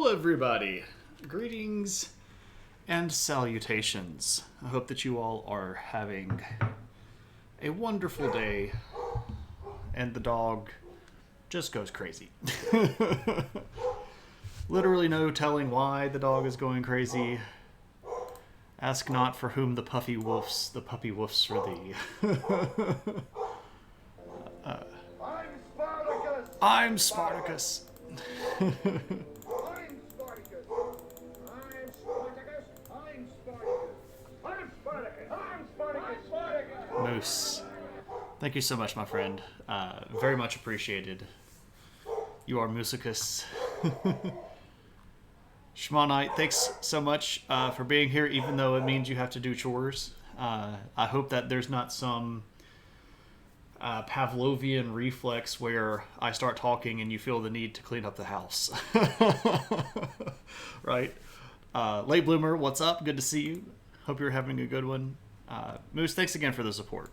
everybody. Greetings and salutations. I hope that you all are having a wonderful day and the dog just goes crazy. Literally no telling why the dog is going crazy. Ask not for whom the puppy woofs for thee. I'm Spartacus. I'm Spartacus. I'm Spartacus. I'm Spartacus. I'm Spartacus. I'm Spartacus. Spartacus. Moose. Thank you so much, my friend. Very much appreciated. You are Musicus. Shmonite, thanks so much for being here, even though it means you have to do chores. I hope that there's not some Pavlovian reflex where I start talking and you feel the need to clean up the house. Right? Late Bloomer, what's up? Good to see you. Hope you're having a good one. Moose, thanks again for the support.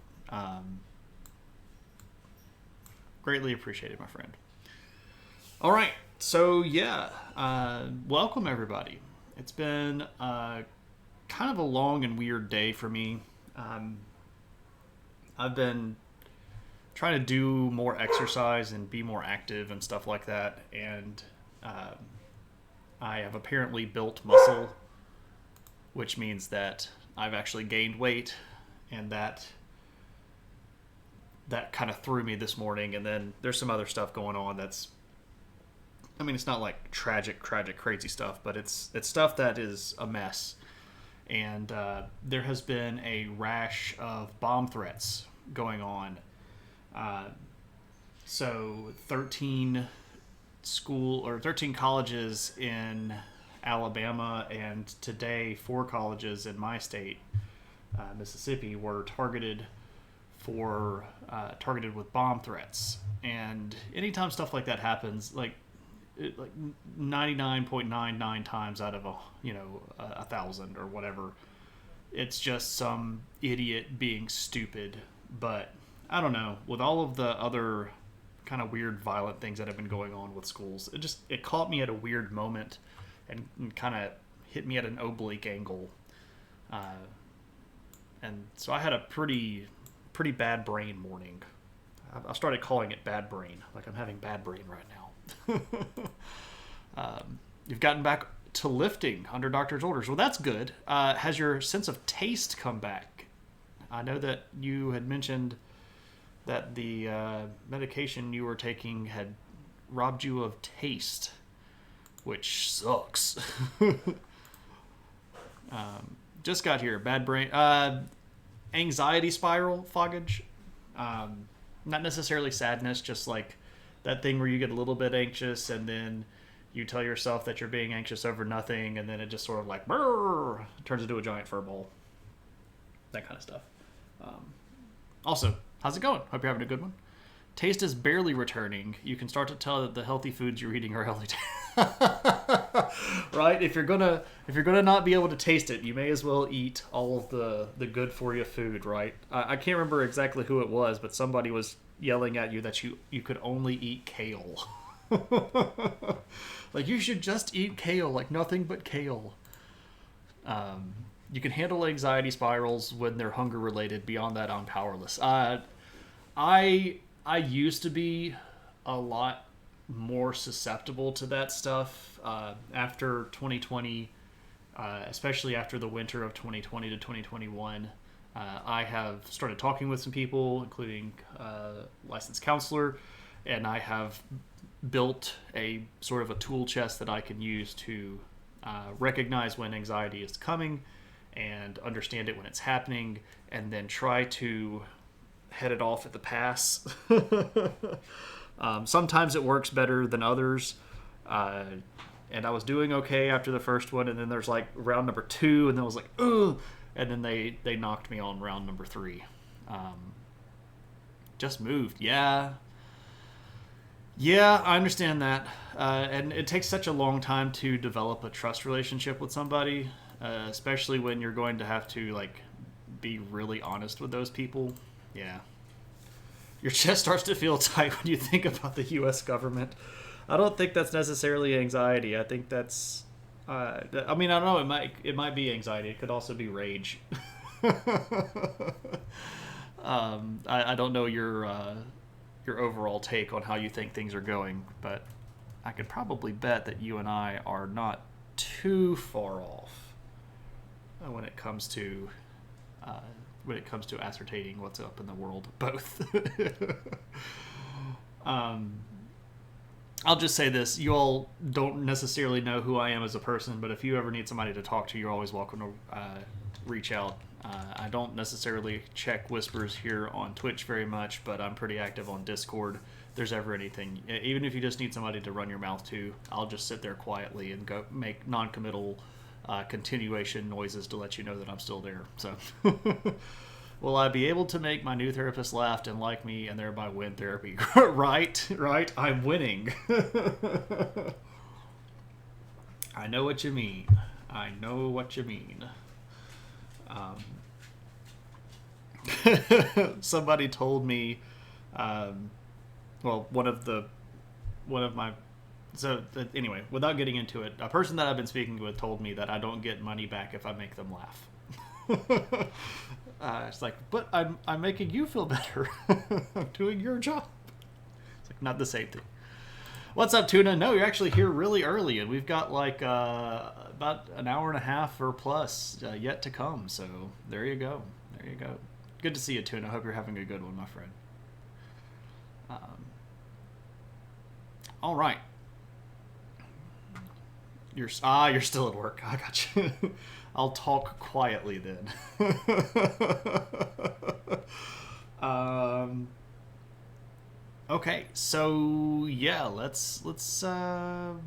Greatly appreciated, my friend. All right. So, yeah. Welcome, everybody. It's been kind of a long and weird day for me. I've been trying to do more exercise and be more active and stuff like that. And I have apparently built muscle, which means that I've actually gained weight, and that kind of threw me this morning. And then there's some other stuff going on that's, I mean, it's not like tragic, crazy stuff, but it's stuff that is a mess. And there has been a rash of bomb threats going on. So 13 colleges in Alabama, and today 4 colleges in my state, Mississippi, were targeted with bomb threats. And anytime stuff like that happens, like 99.99 times out of 1,000 or whatever, it's just some idiot being stupid. But I don't know, with all of the other kind of weird violent things that have been going on with schools, it caught me at a weird moment and kind of hit me at an oblique angle, and so I had a pretty bad brain morning. I started calling it bad brain, like I'm having bad brain right now. You've gotten back to lifting under doctor's orders. Well, that's good. Has your sense of taste come back? I know that you had mentioned that the medication you were taking had robbed you of taste, which sucks. Just got here. Bad brain. Anxiety spiral, Foggage. Not necessarily sadness, just like that thing where you get a little bit anxious and then you tell yourself that you're being anxious over nothing, and then it just sort of like turns into a giant furball. That kind of stuff. Also, how's it going? Hope you're having a good one. Taste is barely returning. You can start to tell that the healthy foods you're eating are healthy. Right? If you're gonna not be able to taste it, you may as well eat all of the good for you food, right? I can't remember exactly who it was, but somebody was yelling at you that you could only eat kale. Like, you should just eat kale, like nothing but kale. You can handle anxiety spirals when they're hunger related. Beyond that, I'm powerless. I used to be a lot more susceptible to that stuff after 2020, especially after the winter of 2020 to 2021. I have started talking with some people, including a licensed counselor, and I have built a sort of a tool chest that I can use to recognize when anxiety is coming and understand it when it's happening, and then try to head it off at the pass. Sometimes it works better than others. And I was doing okay after the first one, and then there's like round number 2, and then I was like, ugh, and then they knocked me on round number 3. Just moved. Yeah, I understand that. And it takes such a long time to develop a trust relationship with somebody, especially when you're going to have to like be really honest with those people. Yeah. Your chest starts to feel tight when you think about the U.S. government. I don't think that's necessarily anxiety. I think that's. I mean, I don't know. It might be anxiety. It could also be rage. I don't know your overall take on how you think things are going, but I could probably bet that you and I are not too far off when it comes to uh, ascertaining what's up in the world. Both. um, I'll just say this: you all don't necessarily know who I am as a person, but if you ever need somebody to talk to, you're always welcome to reach out. I don't necessarily check whispers here on Twitch very much, but I'm pretty active on Discord. If there's ever anything, even if you just need somebody to run your mouth to, I'll just sit there quietly and go make non-committal continuation noises to let you know that I'm still there. So, will I be able to make my new therapist laugh and like me and thereby win therapy? Right. I'm winning. I know what you mean. Somebody told me, well, one of my, so anyway, without getting into it, a person that I've been speaking with told me that I don't get money back if I make them laugh. It's like, but I'm making you feel better. I'm doing your job. It's like not the same thing. What's up, Tuna? No, you're actually here really early, and we've got like about an hour and a half or plus yet to come. So there you go. Good to see you, Tuna. Hope you're having a good one, my friend. All right. You're still at work. I got you. I'll talk quietly then. Okay, so yeah, let's all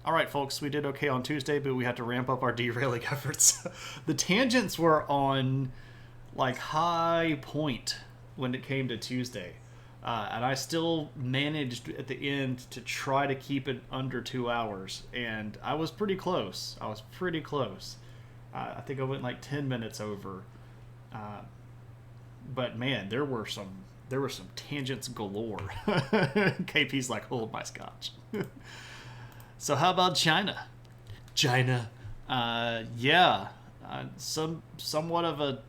right, folks, we did okay on Tuesday, but we had to ramp up our derailing efforts. The tangents were on like high point when it came to Tuesday. And I still managed at the end to try to keep it under 2 hours, and I was pretty close. I think I went like 10 minutes over. But man, there were some tangents galore. KP's like, hold my scotch. So how about China? Yeah, somewhat of a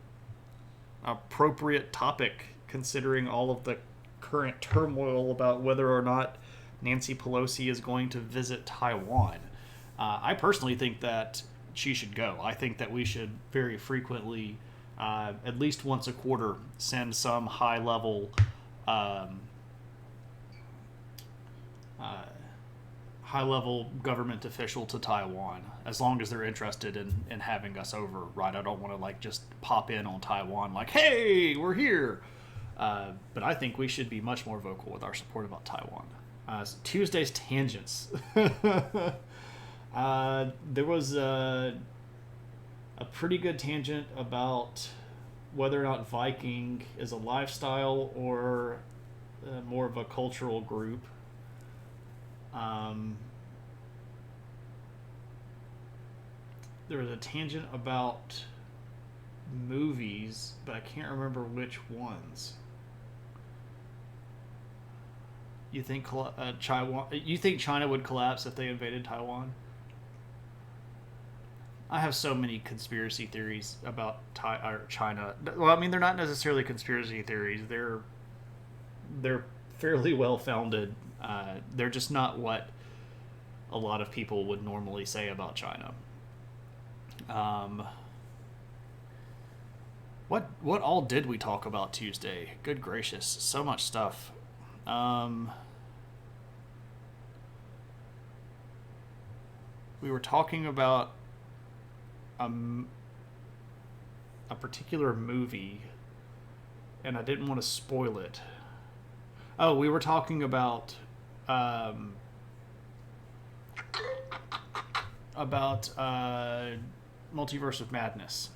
appropriate topic considering all of the current turmoil about whether or not Nancy Pelosi is going to visit Taiwan. I personally think that she should go. I think that we should very frequently, at least once a quarter, send some high-level government official to Taiwan, as long as they're interested in having us over, right? I don't want to like just pop in on Taiwan like, hey, we're here. But I think we should be much more vocal with our support about Taiwan. So Tuesday's tangents. There was a pretty good tangent about whether or not Viking is a lifestyle or more of a cultural group. There was a tangent about movies, but I can't remember which ones. You think China would collapse if they invaded Taiwan? I have so many conspiracy theories about China. Well, I mean, they're not necessarily conspiracy theories. They're fairly well founded. They're just not what a lot of people would normally say about China. What all did we talk about Tuesday? Good gracious, so much stuff. We were talking about a particular movie, and I didn't want to spoil it. Oh, we were talking about Multiverse of Madness.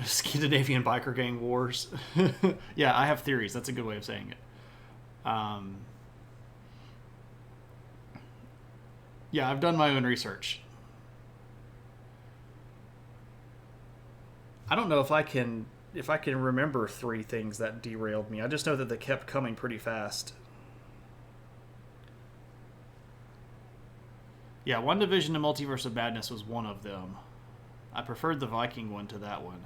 Scandinavian biker gang wars. Yeah, I have theories. That's a good way of saying it. Yeah, I've done my own research. I don't know if I can if I can remember three things that derailed me. I just know that they kept coming pretty fast. Yeah, One Division and Multiverse of Madness was one of them. I preferred the Viking one to that one.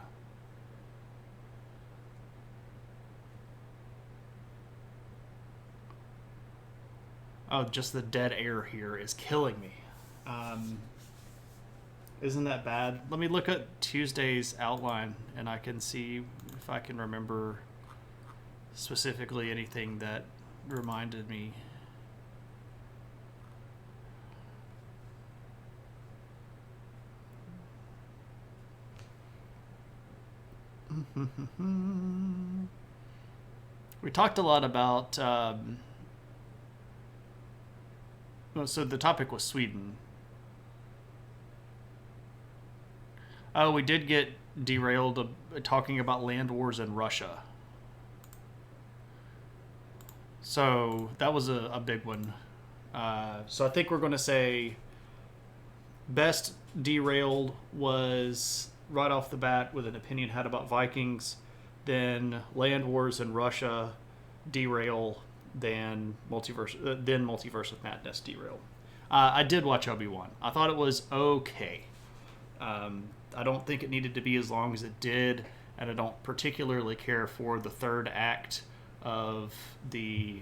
Oh, just the dead air here is killing me. Isn't that bad? Let me look at Tuesday's outline and I can see if I can remember specifically anything that reminded me. We talked a lot about so the topic was Sweden. Oh, we did get derailed talking about land wars in Russia. So that was a big one. So I think we're going to say best derailed was right off the bat with an opinion had about Vikings, then land wars in Russia, derail, then Multiverse of Madness, derail. I did watch Obi-Wan. I thought it was okay. I don't think it needed to be as long as it did, and I don't particularly care for the third act of the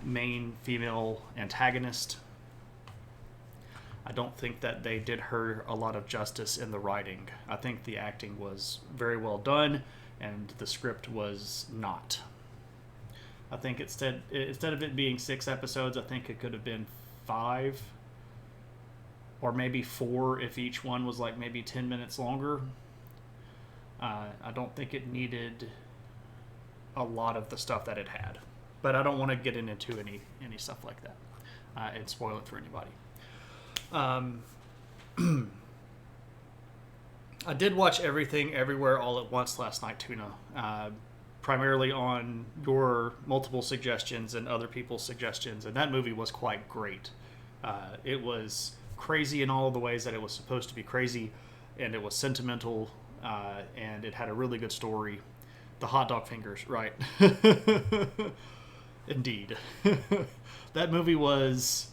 main female antagonist. I don't think that they did her a lot of justice in the writing. I think the acting was very well done, and the script was not. I think instead of it being 6 episodes, I think it could have been 5 or maybe 4 if each one was like maybe 10 minutes longer. I don't think it needed a lot of the stuff that it had, but I don't want to get into any stuff like that and spoil it for anybody. I did watch Everything Everywhere All at Once last night, Tuna, primarily on your multiple suggestions and other people's suggestions, and that movie was quite great. It was crazy in all of the ways that it was supposed to be crazy, and it was sentimental, and it had a really good story. The hot dog fingers, right? Indeed. That movie was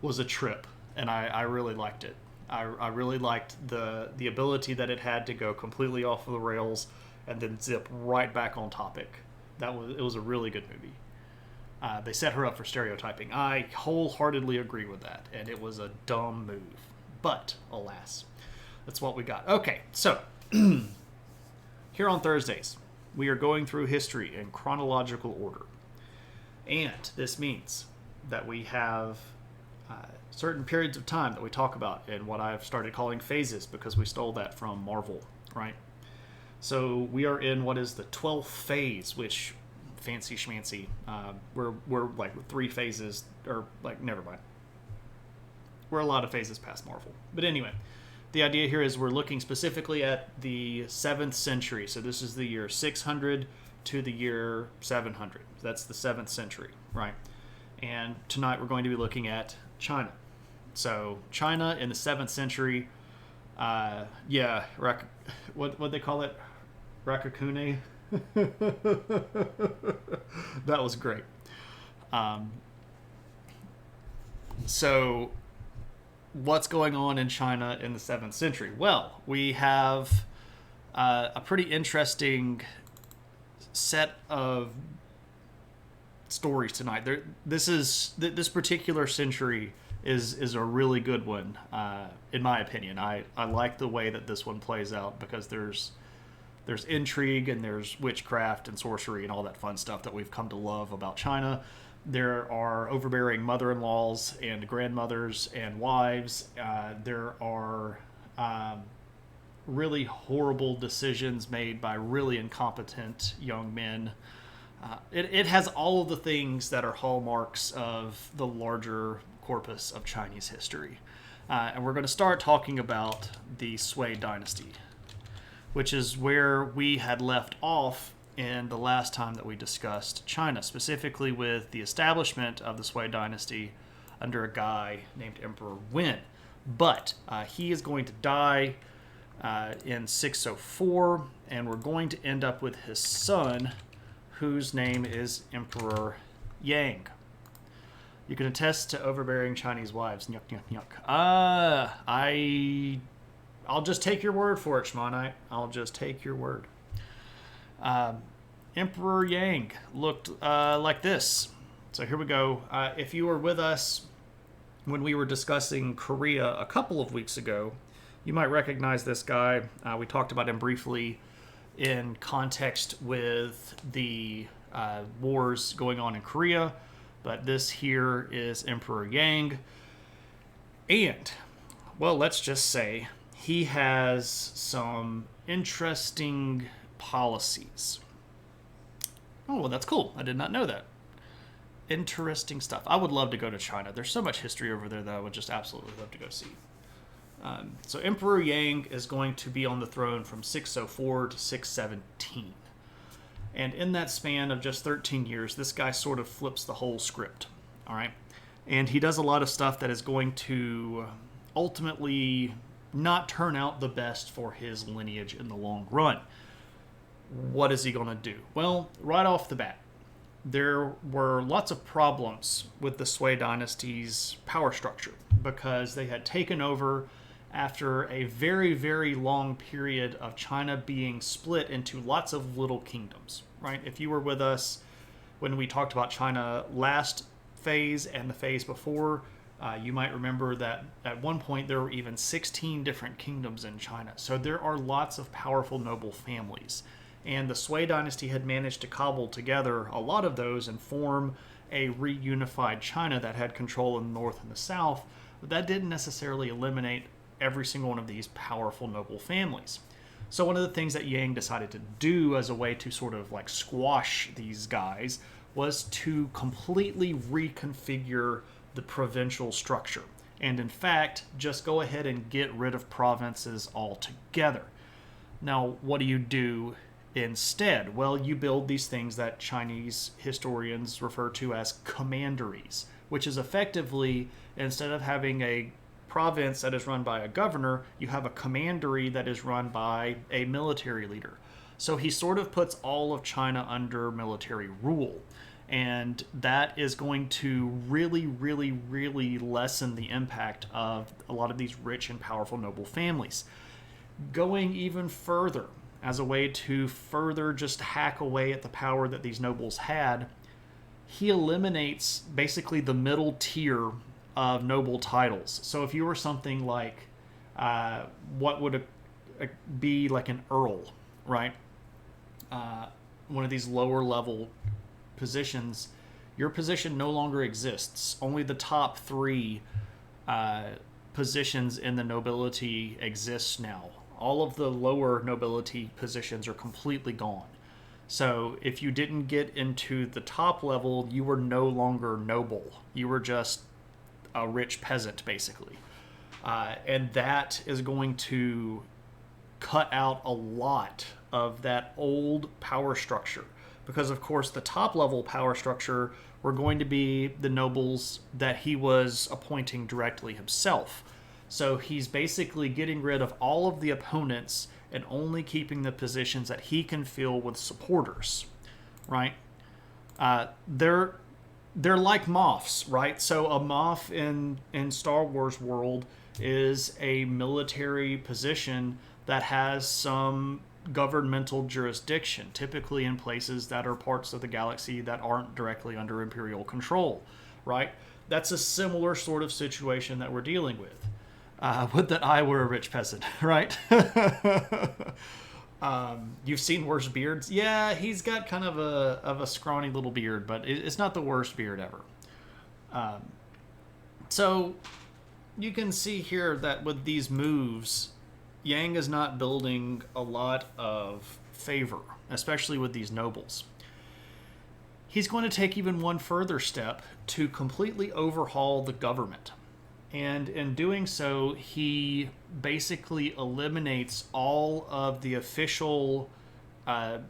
a trip, and I really liked it. I really liked the ability that it had to go completely off of the rails and then zip right back on topic. It was a really good movie. They set her up for stereotyping. I wholeheartedly agree with that, and it was a dumb move. But, alas, that's what we got. Okay, so, here on Thursdays, we are going through history in chronological order. And this means that we have certain periods of time that we talk about in what I've started calling phases, because we stole that from Marvel, right? So we are in what is the 12th phase, which, fancy schmancy, we're like 3 phases, or like, never mind. We're a lot of phases past Marvel. But anyway, the idea here is we're looking specifically at the 7th century. So this is the year 600 to the year 700. That's the 7th century, right? And tonight we're going to be looking at China. So China in the 7th century, what they call it? Rakakune? That was great. So what's going on in China in the 7th century? Well, we have a pretty interesting set of stories tonight. This particular century is a really good one, in my opinion. I like the way that this one plays out, because there's intrigue and there's witchcraft and sorcery and all that fun stuff that we've come to love about China. There are overbearing mother-in-laws and grandmothers and wives. There are really horrible decisions made by really incompetent young men. It has all of the things that are hallmarks of the larger corpus of Chinese history. And we're going to start talking about the Sui Dynasty, which is where we had left off in the last time that we discussed China, specifically with the establishment of the Sui Dynasty under a guy named Emperor Wen. But he is going to die in 604, and we're going to end up with his son, whose name is Emperor Yang. You can attest to overbearing Chinese wives. Nyuk, nyuk, nyuk. I'll just take your word for it, Shmonite. I'll just take your word. Emperor Yang looked like this. So here we go. If you were with us when we were discussing Korea a couple of weeks ago, you might recognize this guy. We talked about him briefly in context with the wars going on in Korea, but this here is Emperor Yang. And, well, let's just say he has some interesting policies. Oh, well, that's cool. I did not know that. Interesting stuff. I would love to go to China. There's so much history over there that I would just absolutely love to go see. So Emperor Yang is going to be on the throne from 604 to 617. And in that span of just 13 years, this guy sort of flips the whole script. All right? And he does a lot of stuff that is going to ultimately not turn out the best for his lineage in the long run. What is he going to do? Well, right off the bat, there were lots of problems with the Sui dynasty's power structure because they had taken over after a very, very long period of China being split into lots of little kingdoms, right? If you were with us when we talked about China last phase and the phase before, you might remember that at one point there were even 16 different kingdoms in China. So there are lots of powerful noble families. And the Sui dynasty had managed to cobble together a lot of those and form a reunified China that had control in the north and the south. But that didn't necessarily eliminate every single one of these powerful noble families. So one of the things that Yang decided to do as a way to sort of like squash these guys was to completely reconfigure the provincial structure. And in fact, just go ahead and get rid of provinces altogether. Now, what do you do instead? Well, you build these things that Chinese historians refer to as commanderies, which is effectively, instead of having a province that is run by a governor, you have a commandery that is run by a military leader. So he sort of puts all of China under military rule. And that is going to really, really, really lessen the impact of a lot of these rich and powerful noble families. Going even further, as a way to further just hack away at the power that these nobles had, he eliminates basically the middle tier of noble titles. So if you were something like, what would be like an earl, right? One of these lower level positions, your position no longer exists. Only the top three positions in the nobility exist now. All of the lower nobility positions are completely gone. So if you didn't get into the top level, you were no longer noble. You were just a rich peasant, basically. And that is going to cut out a lot of that old power structure. Because, of course, the top level power structure were going to be the nobles that he was appointing directly himself. So he's basically getting rid of all of the opponents and only keeping the positions that he can fill with supporters, right? They're like moths, right? So a moth in Star Wars world is a military position that has some governmental jurisdiction, typically in places that are parts of the galaxy that aren't directly under Imperial control, right? That's a similar sort of situation that we're dealing with. Would that I were a rich peasant, right? You've seen worse beards. Yeah, he's got kind of a scrawny little beard, but it's not the worst beard ever. So you can see here that with these moves, Yang is not building a lot of favor, especially with these nobles. He's going to take even one further step to completely overhaul the government. And in doing so, he basically eliminates all of the official, they're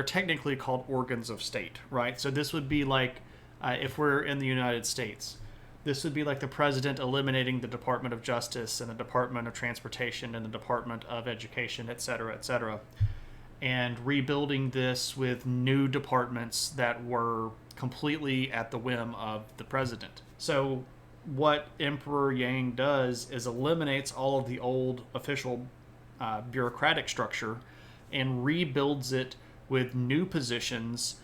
technically called organs of state, right? So this would be like, if we're in the United States, This would be like the president eliminating the Department of Justice and the Department of Transportation and the Department of Education, et cetera, and rebuilding this with new departments that were completely at the whim of the president. So what Emperor Yang does is eliminates all of the old official bureaucratic structure and rebuilds it with new positions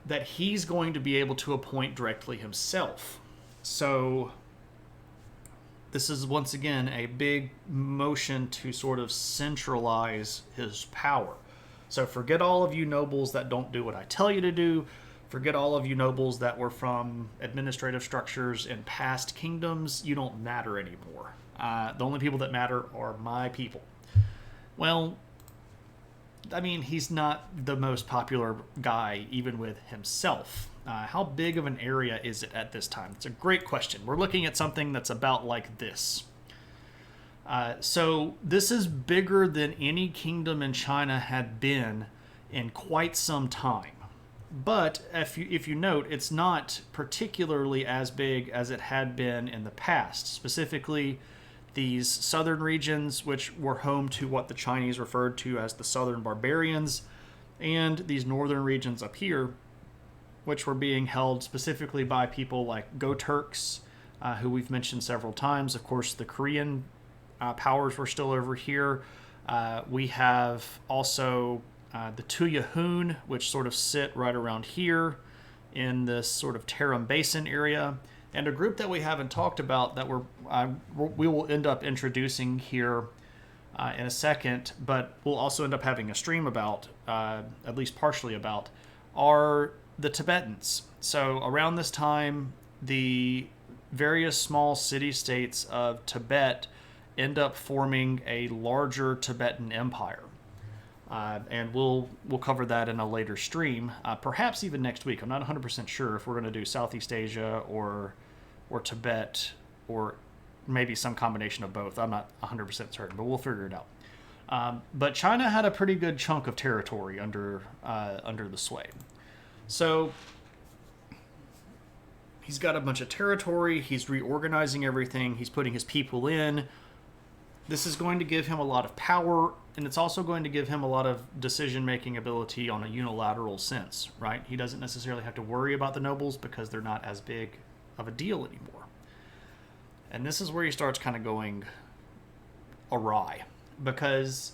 that he's going to be able to appoint directly himself. So this is once again a big motion to sort of centralize his power. So forget all of you nobles that don't do what I tell you to do. Forget all of you nobles that were from administrative structures in past kingdoms. You don't matter anymore. The only people that matter are my people. Well, I mean, he's not the most popular guy, even with himself. How big of an area is it at this time? It's a great question. We're looking at something that's about like this. So this is bigger than any kingdom in China had been in quite some time. But if you note, it's not particularly as big as it had been in the past. Specifically, these southern regions, which were home to what the Chinese referred to as the southern barbarians, and these northern regions up here, which were being held specifically by people like Go Turks, who we've mentioned several times. Of course, the Korean powers were still over here. We have also the Tuya Hun, which sort of sit right around here in this sort of Tarim Basin area. And a group that we haven't talked about that we will end up introducing here in a second, but we'll also end up having a stream about, at least partially about, are the Tibetans. So around this time, the various small city-states of Tibet end up forming a larger Tibetan empire. And we'll cover that in a later stream, perhaps even next week. I'm not 100% sure if we're going to do Southeast Asia or Tibet, or maybe some combination of both. I'm not 100% certain, but we'll figure it out. But China had a pretty good chunk of territory under the Sui. So he's got a bunch of territory. He's reorganizing everything. He's putting his people in. This is going to give him a lot of power, and it's also going to give him a lot of decision-making ability on a unilateral sense, right? He doesn't necessarily have to worry about the nobles because they're not as big of a deal anymore. And this is where he starts kind of going awry, because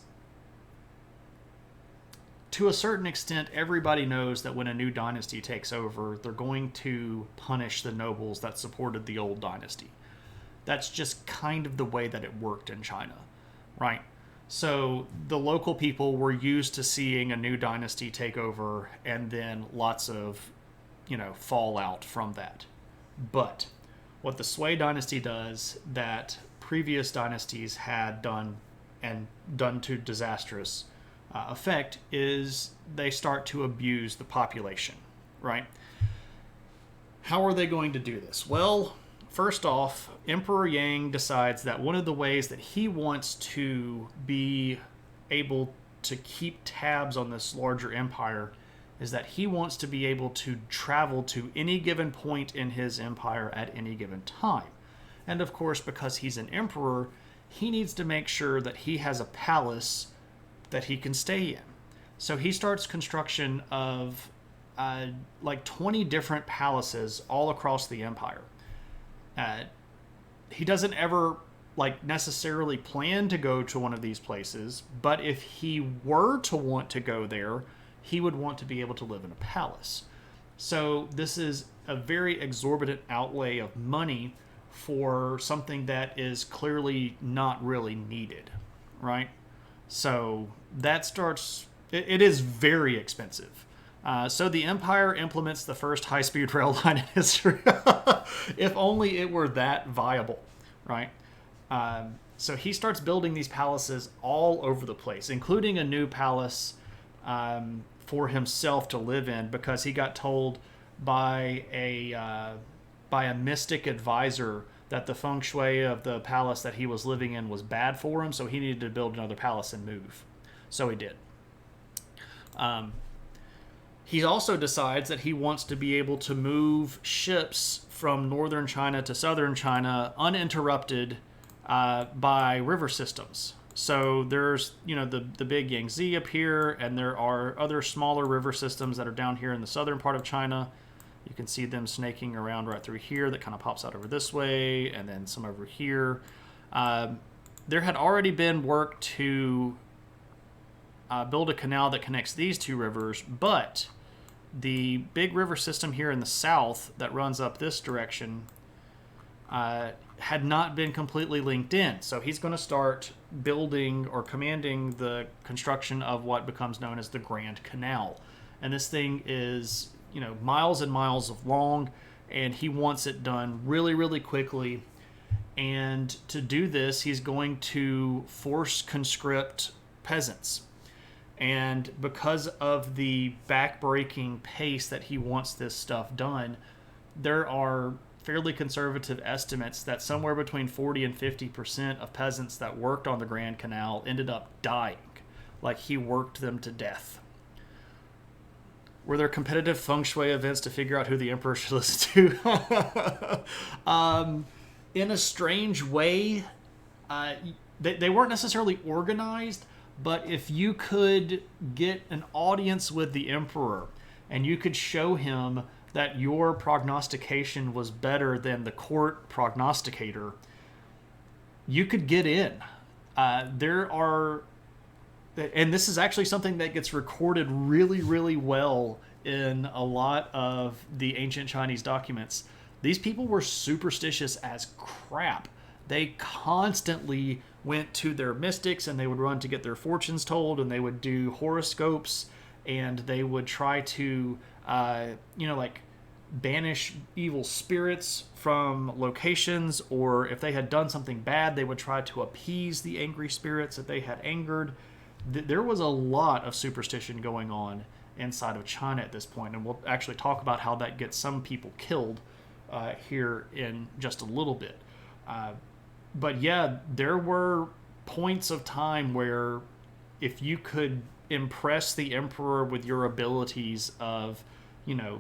to a certain extent, everybody knows that when a new dynasty takes over, they're going to punish the nobles that supported the old dynasty. That's just kind of the way that it worked in China, right? So the local people were used to seeing a new dynasty take over and then lots of, fallout from that. But what the Sui dynasty does that previous dynasties had done, and done to disastrous effect, is they start to abuse the population, right? How are they going to do this? Well, first off, Emperor Yang decides that one of the ways that he wants to be able to keep tabs on this larger empire is that he wants to be able to travel to any given point in his empire at any given time. And of course, because he's an emperor, he needs to make sure that he has a palace that he can stay in. So he starts construction of like 20 different palaces all across the empire. He doesn't ever necessarily plan to go to one of these places, but if he were to want to go there, he would want to be able to live in a palace. So this is a very exorbitant outlay of money for something that is clearly not really needed, right? So that starts, it is very expensive. So the Empire implements the first high-speed rail line in history. If only it were that viable, right? So he starts building these palaces all over the place, including a new palace for himself to live in, because he got told by a mystic advisor that the feng shui of the palace that he was living in was bad for him, so he needed to build another palace and move. So he did. He also decides that he wants to be able to move ships from northern China to southern China uninterrupted by river systems. So there's, the big Yangtze up here, and there are other smaller river systems that are down here in the southern part of China. You can see them snaking around right through here. That kind of pops out over this way, and then some over here. There had already been work to build a canal that connects these two rivers, but the big river system here in the south that runs up this direction had not been completely linked in. So he's going to start building or commanding the construction of what becomes known as the Grand Canal. And this thing is, miles and miles of long, and he wants it done really, really quickly. And to do this, he's going to force conscript peasants. And because of the backbreaking pace that he wants this stuff done, there are fairly conservative estimates that somewhere between 40 and 50% of peasants that worked on the Grand Canal ended up dying. Like, he worked them to death. Were there competitive feng shui events to figure out who the emperor should listen to? In a strange way, they weren't necessarily organized, but if you could get an audience with the emperor and you could show him that your prognostication was better than the court prognosticator, you could get in. There are, and this is actually something that gets recorded really, really well in a lot of the ancient Chinese documents. These people were superstitious as crap. They constantly went to their mystics, and they would run to get their fortunes told, and they would do horoscopes, and they would try to banish evil spirits from locations, or if they had done something bad, they would try to appease the angry spirits that they had angered. There was a lot of superstition going on inside of China at this point, and we'll actually talk about how that gets some people killed here in just a little bit. But yeah, there were points of time where if you could impress the emperor with your abilities of,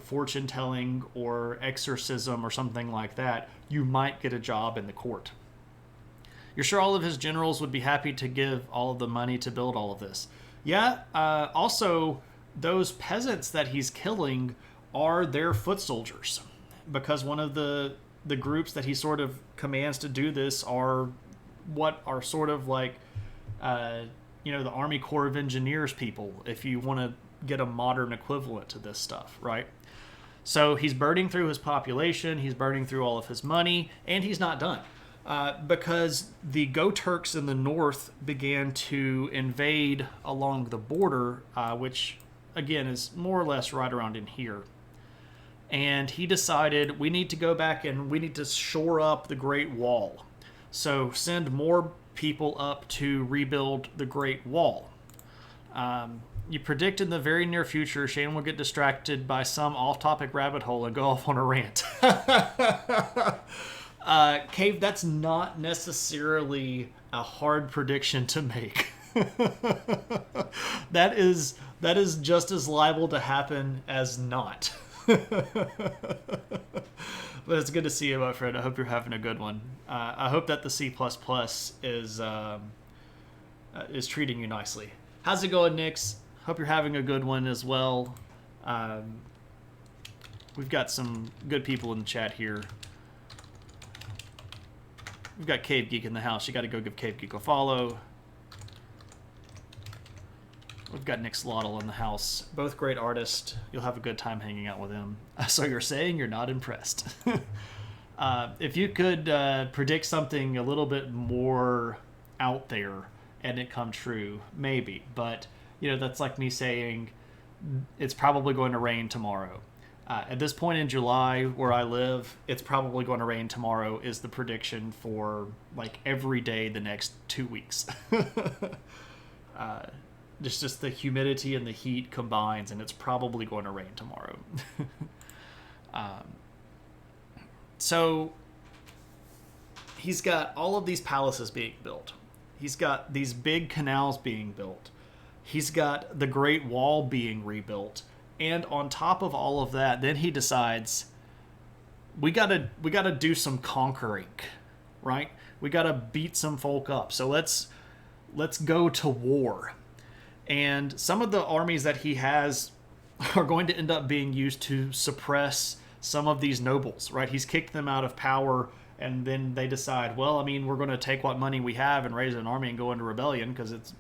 fortune telling or exorcism or something like that, you might get a job in the court. You're sure all of his generals would be happy to give all of the money to build all of this? Yeah, also, those peasants that he's killing are their foot soldiers, because one of the groups that he sort of commands to do this are what are sort of like, the Army Corps of Engineers people, if you want to get a modern equivalent to this stuff, right? So he's burning through his population, he's burning through all of his money, and he's not done. Because the Go Turks in the north began to invade along the border, which, again, is more or less right around in here. And he decided, we need to go back and we need to shore up the Great Wall. So send more people up to rebuild the Great Wall. You predict in the very near future Shane will get distracted by some off-topic rabbit hole and go off on a rant. Cave, that's not necessarily a hard prediction to make. That is just as liable to happen as not. But it's good to see you, my friend. I hope you're having a good one. I hope that the C++ is treating you nicely. How's it going, Nix? Hope you're having a good one as well. We've got some good people in the chat here. We've got Cave Geek in the house. You got to go give Cave Geek a follow. We've got Nick Slottle in the house. Both great artists. You'll have a good time hanging out with them. So you're saying you're not impressed. If you could predict something a little bit more out there and it come true, maybe. But, that's like me saying it's probably going to rain tomorrow. At this point in July, where I live, it's probably going to rain tomorrow is the prediction for like every day the next 2 weeks. Just the humidity and the heat combines, and it's probably going to rain tomorrow. So he's got all of these palaces being built. He's got these big canals being built. He's got the Great Wall being rebuilt. And on top of all of that, then he decides we gotta do some conquering, right? We gotta beat some folk up. So let's go to war. And some of the armies that he has are going to end up being used to suppress some of these nobles, right? He's kicked them out of power, and then they decide, well, I mean, we're going to take what money we have and raise an army and go into rebellion because it's,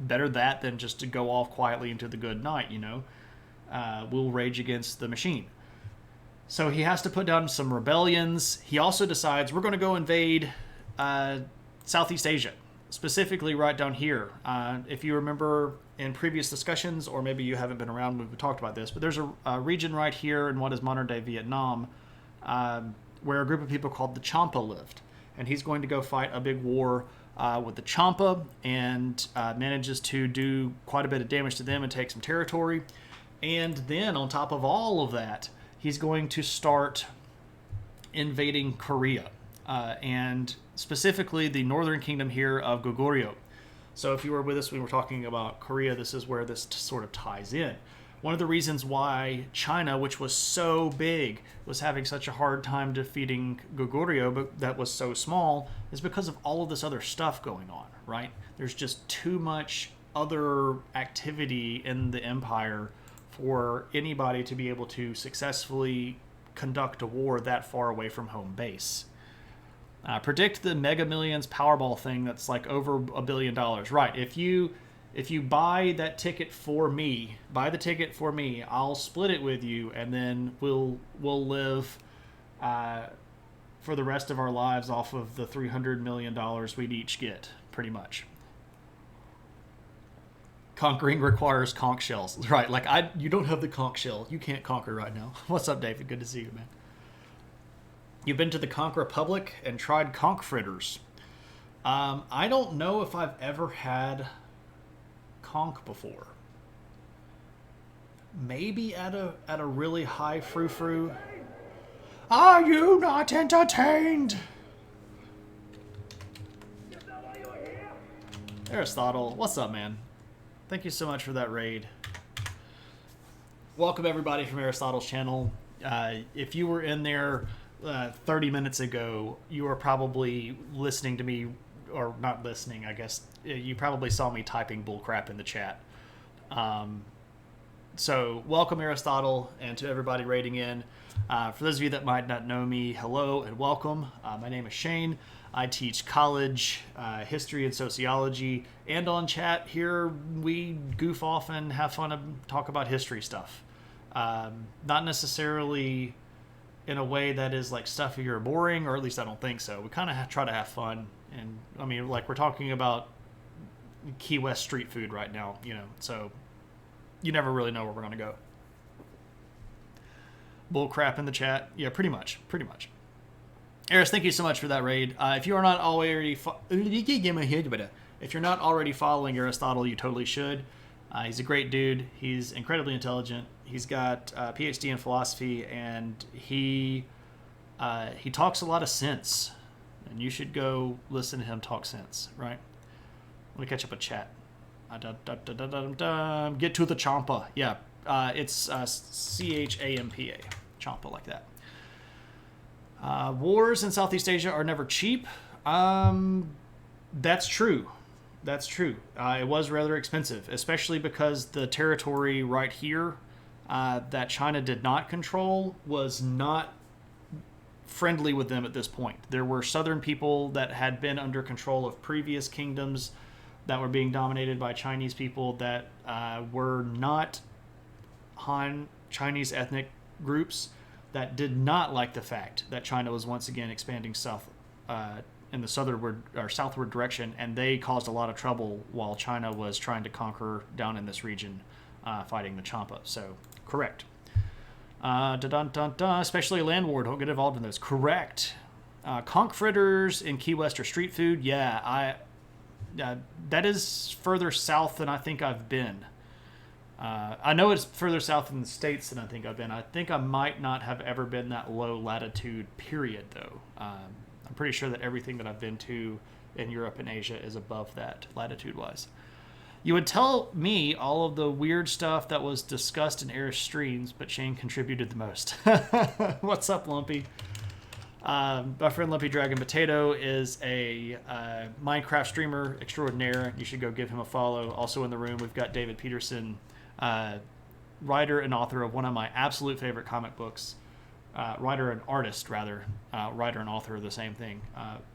better that than just to go off quietly into the good night, We'll rage against the machine. So he has to put down some rebellions. He also decides we're going to go invade Southeast Asia, specifically right down here. If you remember in previous discussions, or maybe you haven't been around when we talked about this, but there's a region right here in what is modern-day Vietnam where a group of people called the Champa lived. And he's going to go fight a big war with the Champa and manages to do quite a bit of damage to them and take some territory. And then on top of all of that, he's going to start invading Korea, and specifically the northern kingdom here of Goguryeo. So if you were with us when we were talking about Korea, this is where this sort of ties in. One of the reasons why China, which was so big, was having such a hard time defeating Goguryeo, but that was so small, is because of all of this other stuff going on, right? There's just too much other activity in the empire for anybody to be able to successfully conduct a war that far away from home base. Predict the Mega Millions Powerball thing that's like over $1 billion. Right. If you buy that ticket for me, I'll split it with you, and then we'll live for the rest of our lives off of the $300 million we'd each get, pretty much. Conquering requires conch shells. Right, you don't have the conch shell. You can't conquer right now. What's up, David? Good to see you, man. You've been to the Conch Republic and tried conch fritters. I don't know if I've ever had conch before. Maybe at a really high frou-frou. Are you not entertained? Aristotle, what's up, man? Thank you so much for that raid. Welcome everybody from Aristotle's channel. If you were in there 30 minutes ago, you were probably listening to me, or not listening, I guess. You probably saw me typing bullcrap in the chat. So welcome Aristotle, and to everybody raiding in. For those of you that might not know me, hello and welcome. My name is Shane. I teach college history and sociology, and on chat here we goof off and have fun and talk about history stuff. Not necessarily in a way that is like stuffy or boring, or at least I don't think so. We kind of try to have fun, and I mean, like, we're talking about Key West street food right now, so you never really know where we're going to go. Bull crap in the chat. Yeah, pretty much. Eris, thank you so much for that raid. If you are not already if you're not already following Aristotle, you totally should. He's a great dude. He's incredibly intelligent. He's got a PhD in philosophy, and he talks a lot of sense. And you should go listen to him talk sense, right? Let me catch up a chat. Get to the Champa. Yeah, it's Champa. Champa, like that. Wars in Southeast Asia are never cheap. That's true. It was rather expensive, especially because the territory right here that China did not control was not friendly with them at this point. There were southern people that had been under control of previous kingdoms that were being dominated by Chinese people that were not Han Chinese ethnic groups that did not like the fact that China was once again expanding south in the southward direction, and they caused a lot of trouble while China was trying to conquer down in this region, fighting the Champa. So, correct. Especially land war, don't get involved in those. Correct. Conch fritters in Key West are street food. Yeah, that is further south than I think I've been. I know it's further south in the States than I think I've been. I think I might not have ever been that low latitude, period, though. I'm pretty sure that everything that I've been to in Europe and Asia is above that, latitude-wise. You would tell me all of the weird stuff that was discussed in AiH streams, but Shane contributed the most. What's up, Lumpy? My friend Lumpy Dragon Potato is a Minecraft streamer extraordinaire. You should go give him a follow. Also in the room, we've got David Peterson, writer and author of one of my absolute favorite comic books. Writer and artist, rather. Writer and author are the same thing.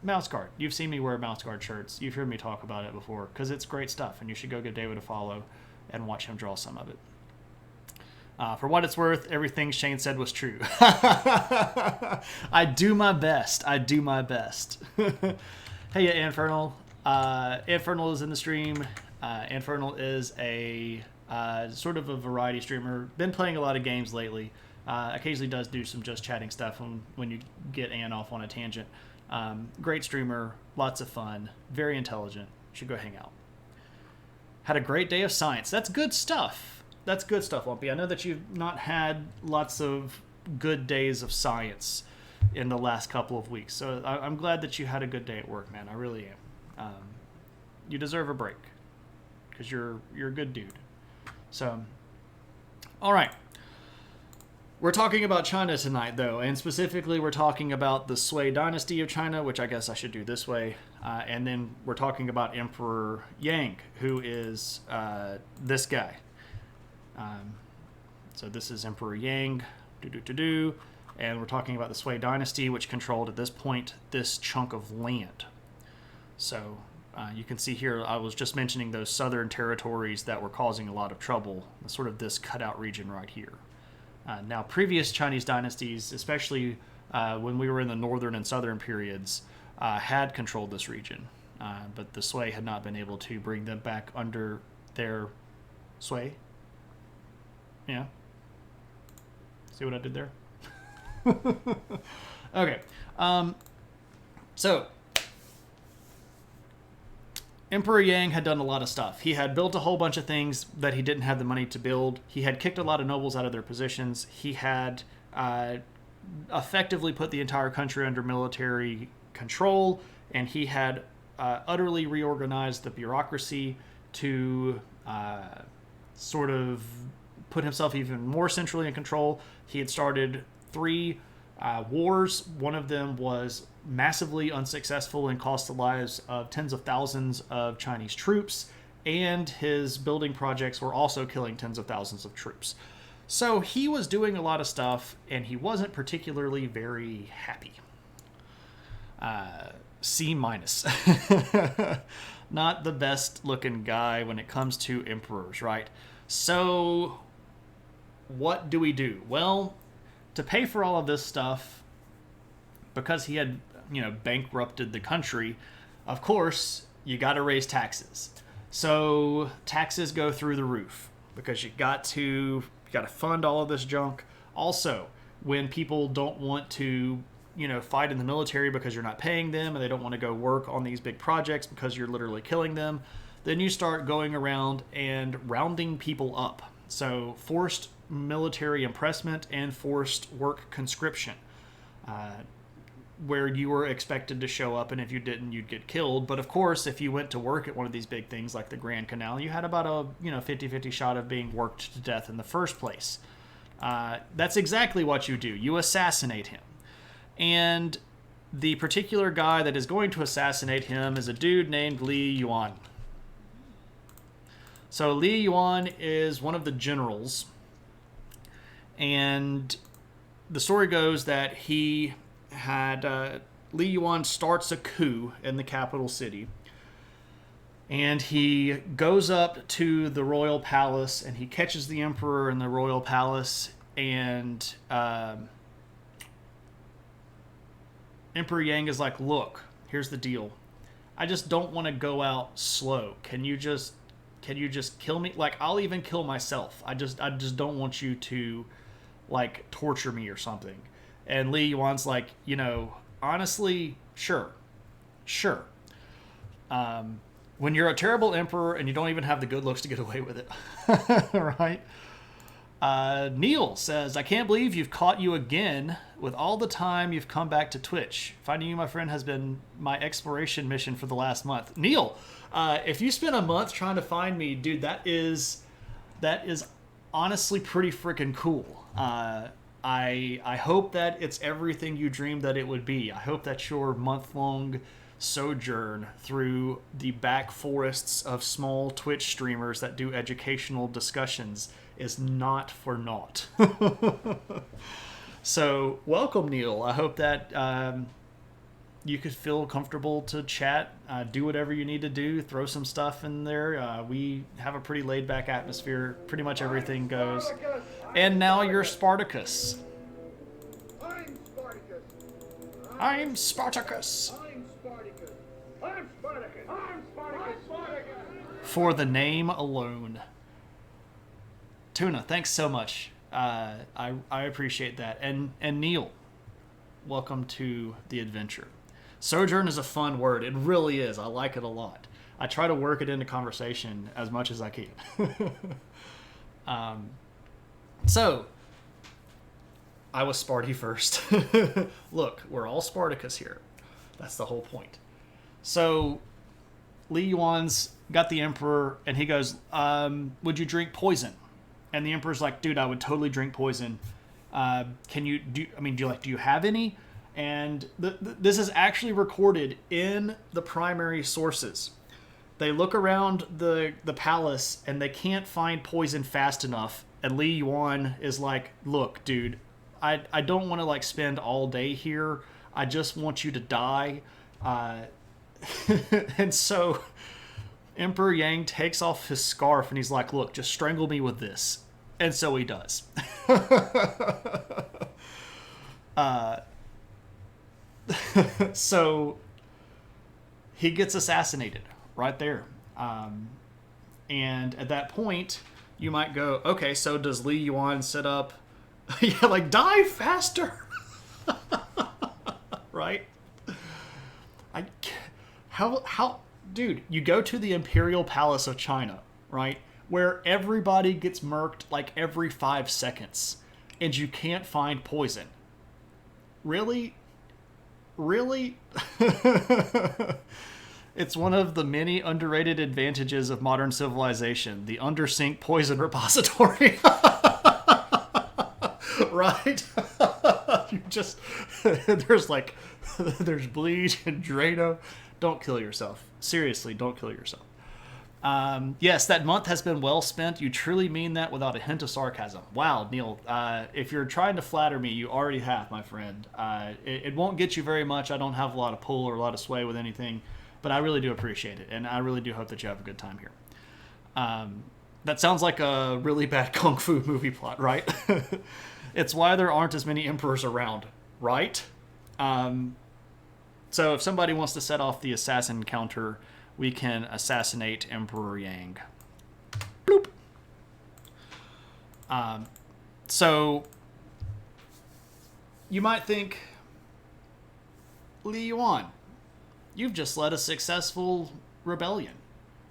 Mouse Guard. You've seen me wear Mouse Guard shirts. You've heard me talk about it before because it's great stuff, and you should go give David a follow and watch him draw some of it. For what it's worth, everything Shane said was true. I do my best. Hey, Infernal. Infernal is in the stream. Infernal is a sort of a variety streamer. Been playing a lot of games lately. Occasionally does do some just chatting stuff when you get Ann off on a tangent. Great streamer. Lots of fun. Very intelligent. Should go hang out. Had a great day of science. That's good stuff. Lumpy. I know that you've not had lots of good days of science in the last couple of weeks. So I'm glad that you had a good day at work, man. I really am. You deserve a break because you're a good dude. So, all right. We're talking about China tonight, though, and specifically we're talking about the Sui Dynasty of China, which I guess I should do this way, and then we're talking about Emperor Yang, who is this guy. So this is Emperor Yang, and we're talking about the Sui Dynasty, which controlled at this point this chunk of land. So you can see here, I was just mentioning those southern territories that were causing a lot of trouble, sort of this cutout region right here. Now, previous Chinese dynasties, especially when we were in the northern and southern periods, had controlled this region, but the Sui had not been able to bring them back under their sway. Yeah. See what I did there? Okay. So, Emperor Yang had done a lot of stuff. He had built a whole bunch of things that he didn't have the money to build. He had kicked a lot of nobles out of their positions. He had effectively put the entire country under military control, and he had utterly reorganized the bureaucracy to sort of put himself even more centrally in control. He had started 3 wars. One of them was massively unsuccessful and cost the lives of tens of thousands of Chinese troops, and his building projects were also killing tens of thousands of troops. So he was doing a lot of stuff, and he wasn't particularly very happy. C-. Not the best looking guy when it comes to emperors, right? So what do we do? Well, to pay for all of this stuff, because he had, bankrupted the country, of course, you got to raise taxes. So taxes go through the roof because you got to fund all of this junk. Also, when people don't want to, fight in the military because you're not paying them, and they don't want to go work on these big projects because you're literally killing them, then you start going around and rounding people up. So forced military impressment and forced work conscription, where you were expected to show up, and if you didn't, you'd get killed. But of course, if you went to work at one of these big things like the Grand Canal, you had about a 50-50 shot of being worked to death in the first place. That's exactly what you do. You assassinate him. And the particular guy that is going to assassinate him is a dude named Li Yuan. So Li Yuan is one of the generals, and the story goes that he had Li Yuan starts a coup in the capital city, and he goes up to the royal palace, and he catches the emperor in the royal palace, and Emperor Yang is like, look, here's the deal. I just don't want to go out slow. Can you just kill me? Like, I'll even kill myself. I just don't want you to, like, torture me or something. And Li Yuan's like, honestly, sure. When you're a terrible emperor and you don't even have the good looks to get away with it, right? Neil says, I can't believe you've caught you again with all the time you've come back to Twitch. Finding you, my friend, has been my exploration mission for the last month. Neil, if you spent a month trying to find me, dude, that is honestly pretty freaking cool. I hope that it's everything you dreamed that it would be. I hope that your month-long sojourn through the back forests of small Twitch streamers that do educational discussions is not for naught. So, welcome, Neil. I hope that you could feel comfortable to chat, do whatever you need to do, throw some stuff in there. We have a pretty laid-back atmosphere. Pretty much everything goes. And now you're Spartacus. I'm Spartacus. I'm Spartacus. I'm Spartacus. I'm Spartacus. I'm Spartacus. Spartacus. For the name alone. Tuna, thanks so much. I appreciate that. And Neil, welcome to the adventure. Sojourn is a fun word. It really is. I like it a lot. I try to work it into conversation as much as I can. So, I was Sparty first. Look, we're all Spartacus here. That's the whole point. So, Li Yuan's got the Emperor, and he goes, would you drink poison? And the Emperor's like, dude, I would totally drink poison. Do you have any? And this is actually recorded in the primary sources. They look around the palace and they can't find poison fast enough. And Li Yuan is like, look, dude, I don't want to like spend all day here. I just want you to die. And so Emperor Yang takes off his scarf and he's like, look, just strangle me with this. And so he does. So he gets assassinated right there. And at that point, you might go, okay, so does Li Yuan set up, yeah, like, die faster? Right? How, dude, you go to the Imperial Palace of China, right? Where everybody gets murked like every 5 seconds, and you can't find poison. Really? Really? It's one of the many underrated advantages of modern civilization, the undersink poison repository. Right? You just, there's bleach and Drano. Don't kill yourself. Seriously, don't kill yourself. Yes, that month has been well spent. You truly mean that without a hint of sarcasm. Wow, Neil, if you're trying to flatter me, you already have, my friend. It won't get you very much. I don't have a lot of pull or a lot of sway with anything, but I really do appreciate it, and I really do hope that you have a good time here. That sounds like a really bad Kung Fu movie plot, right? It's why there aren't as many emperors around, right? So if somebody wants to set off the assassin counter, we can assassinate Emperor Yang. Bloop. So you might think, Li Yuan, you've just led a successful rebellion.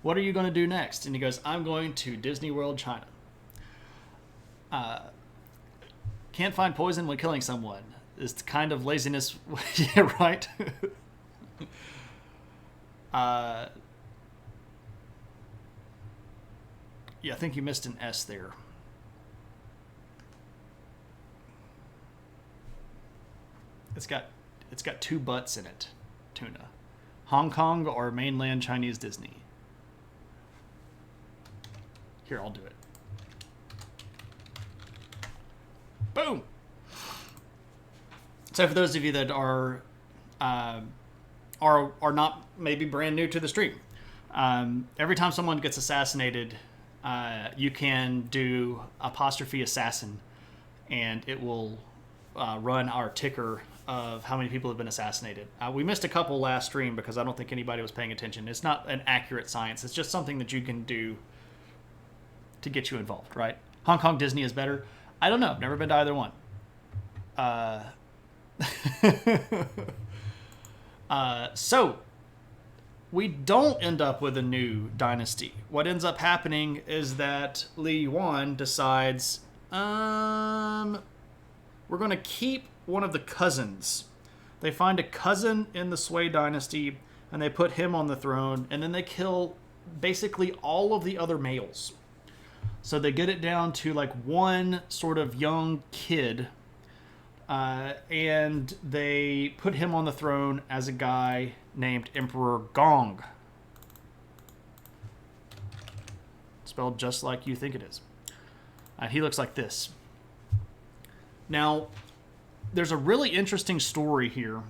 What are you going to do next? And he goes, I'm going to Disney World, China. Can't find poison when killing someone. It's the kind of laziness. Yeah, right? Yeah, I think you missed an S there. It's got 2 butts in it, Tuna. Hong Kong or mainland Chinese Disney? Here, I'll do it. Boom! So for those of you that are not maybe brand new to the stream, every time someone gets assassinated, you can do 'assassin, and it will run our ticker of how many people have been assassinated. We missed a couple last stream because I don't think anybody was paying attention. It's not an accurate science. It's just something that you can do to get you involved, right? Hong Kong Disney is better. I don't know. I've never been to either one. So we don't end up with a new dynasty. What ends up happening is that Li Yuan decides, We're going to keep one of the cousins. They find a cousin in the Sui dynasty, and they put him on the throne, and then they kill basically all of the other males. So they get it down to like one sort of young kid, and they put him on the throne as a guy named Emperor Gong. Spelled just like you think it is. He looks like this. Now, there's a really interesting story here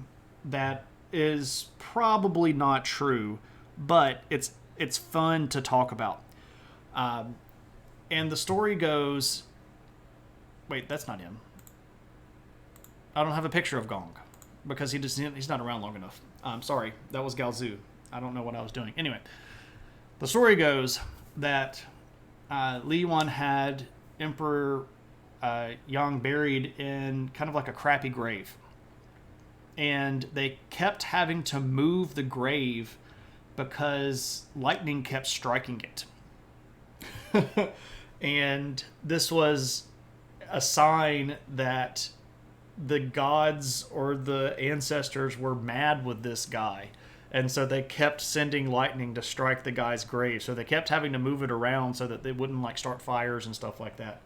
that is probably not true, but it's fun to talk about. And the story goes... Wait, that's not him. I don't have a picture of Gong because he's not around long enough. I'm sorry, that was Galzu. I don't know what I was doing. Anyway, the story goes that Li Yuan had Emperor Yang buried in kind of like a crappy grave. And they kept having to move the grave because lightning kept striking it. And this was a sign that the gods or the ancestors were mad with this guy. And so they kept sending lightning to strike the guy's grave. So they kept having to move it around so that they wouldn't like start fires and stuff like that.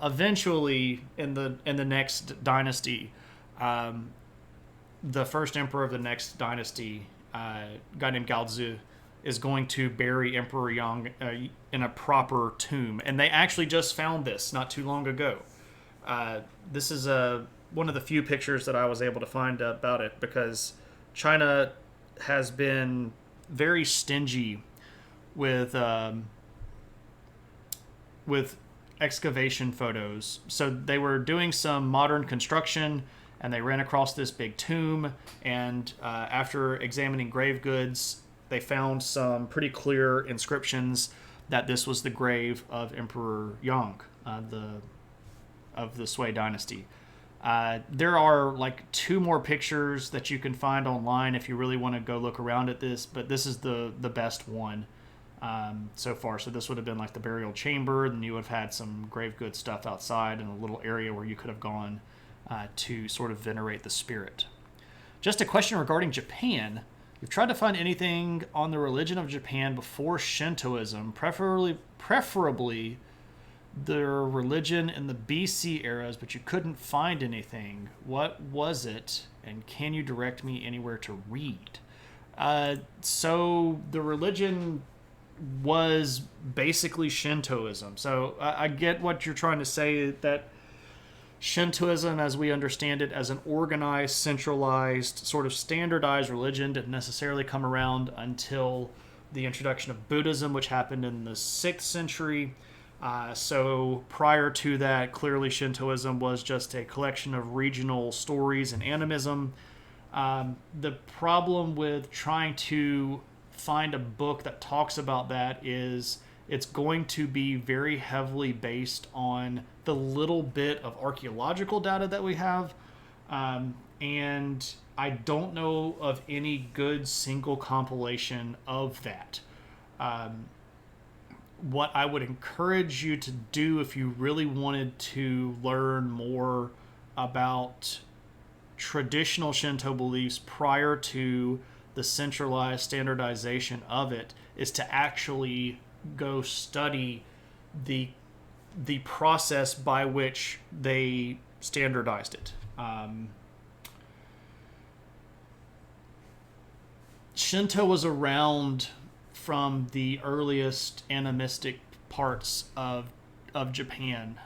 Eventually, in the next dynasty, the first emperor of the next dynasty, a guy named Gaozi, is going to bury Emperor Yang in a proper tomb. And they actually just found this not too long ago. This is one of the few pictures that I was able to find about it, because China has been very stingy with excavation photos. So they were doing some modern construction, and they ran across this big tomb, and after examining grave goods, they found some pretty clear inscriptions that this was the grave of Emperor Yang, of the Sui dynasty. There are like 2 more pictures that you can find online if you really want to go look around at this, but this is the best one so far. So this would have been like the burial chamber, and you would have had some grave good stuff outside and a little area where you could have gone to sort of venerate the spirit. Just a question regarding Japan. You've tried to find anything on the religion of Japan before Shintoism, preferably their religion in the BC eras, but you couldn't find anything. What was it, and can you direct me anywhere to read? So the religion was basically Shintoism. So I get what you're trying to say, that Shintoism, as we understand it, as an organized, centralized, sort of standardized religion, didn't necessarily come around until the introduction of Buddhism, which happened in the 6th century. So prior to that, clearly Shintoism was just a collection of regional stories and animism. The problem with trying to find a book that talks about that is it's going to be very heavily based on the little bit of archaeological data that we have. And I don't know of any good single compilation of that. What I would encourage you to do if you really wanted to learn more about traditional Shinto beliefs prior to the centralized standardization of it is to actually go study the process by which they standardized it. Shinto was around from the earliest animistic parts of Japan.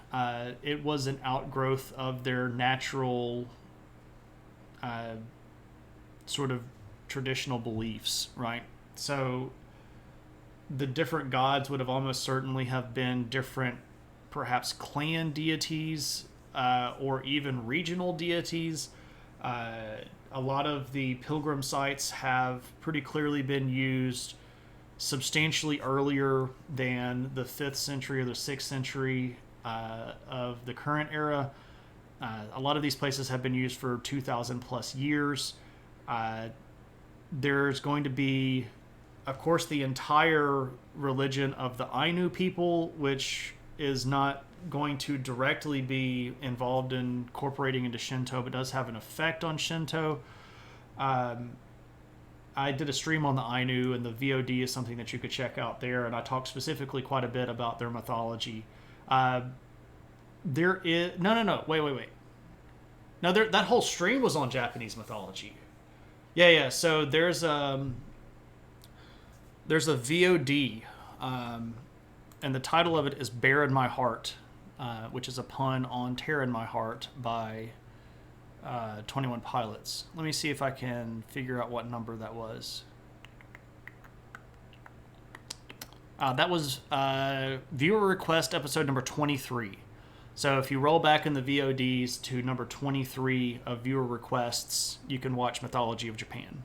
It was an outgrowth of their natural sort of traditional beliefs, right? So the different gods would have almost certainly have been different, perhaps clan deities, or even regional deities. A lot of the pilgrim sites have pretty clearly been used substantially earlier than the 5th century or the 6th century of the current era. A lot of these places have been used for 2,000 plus years. There's going to be, of course, the entire religion of the Ainu people, which is not going to directly be involved in incorporating into Shinto, but does have an effect on Shinto. I did a stream on the Ainu, and the VOD is something that you could check out there, and I talked specifically quite a bit about their mythology. There is no wait. No, that whole stream was on Japanese mythology. Yeah. So there's a VOD, and the title of it is "Bear in My Heart," which is a pun on "Tear in My Heart" by 21 Pilots. Let me see if I can figure out what number that was. That was viewer request episode number 23. So if you roll back in the VODs to number 23 of viewer requests, you can watch Mythology of Japan.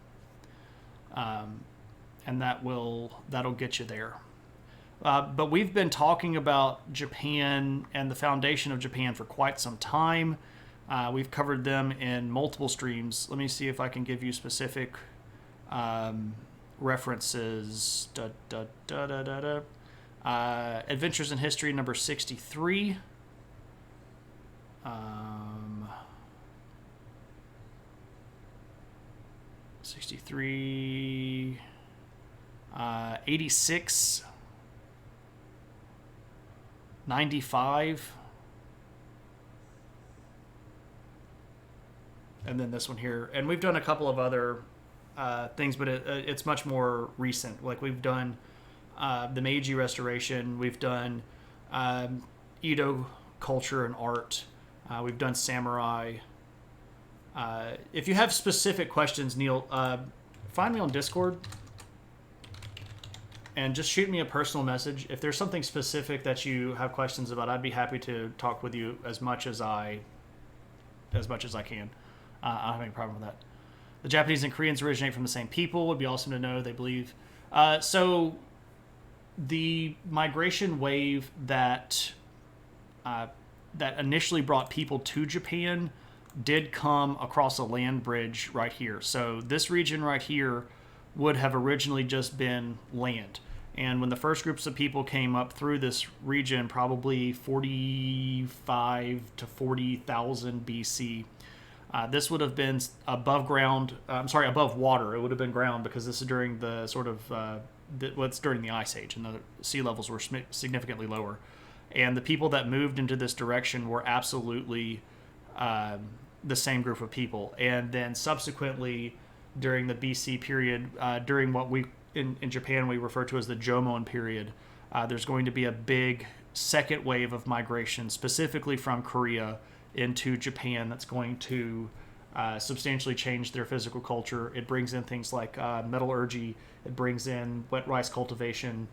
And that'll get you there. But we've been talking about Japan and the foundation of Japan for quite some time. We've covered them in multiple streams. Let me see if I can give you specific references. Adventures in History number 63. 63, 86, 95, and then this one here. And we've done a couple of other things, but it's much more recent. Like we've done the Meiji Restoration, we've done Edo culture and art, we've done samurai. If you have specific questions, Neil, find me on Discord and just shoot me a personal message. If there's something specific that you have questions about, I'd be happy to talk with you as much as I can. I don't have any problem with that. The Japanese and Koreans originate from the same people. Would be awesome to know. They believe. So the migration wave that initially brought people to Japan did come across a land bridge right here. So this region right here would have originally just been land. And when the first groups of people came up through this region, probably 45 to 40,000 BC, this would have been above water. It would have been ground because this is during the sort of, it's during the Ice Age, and the sea levels were significantly lower. And the people that moved into this direction were absolutely the same group of people. And then subsequently, during the BC period, during what we in Japan we refer to as the Jomon period, there's going to be a big second wave of migration, specifically from Korea into Japan, that's going to substantially change their physical culture. It brings in things like metallurgy. It brings in wet rice cultivation.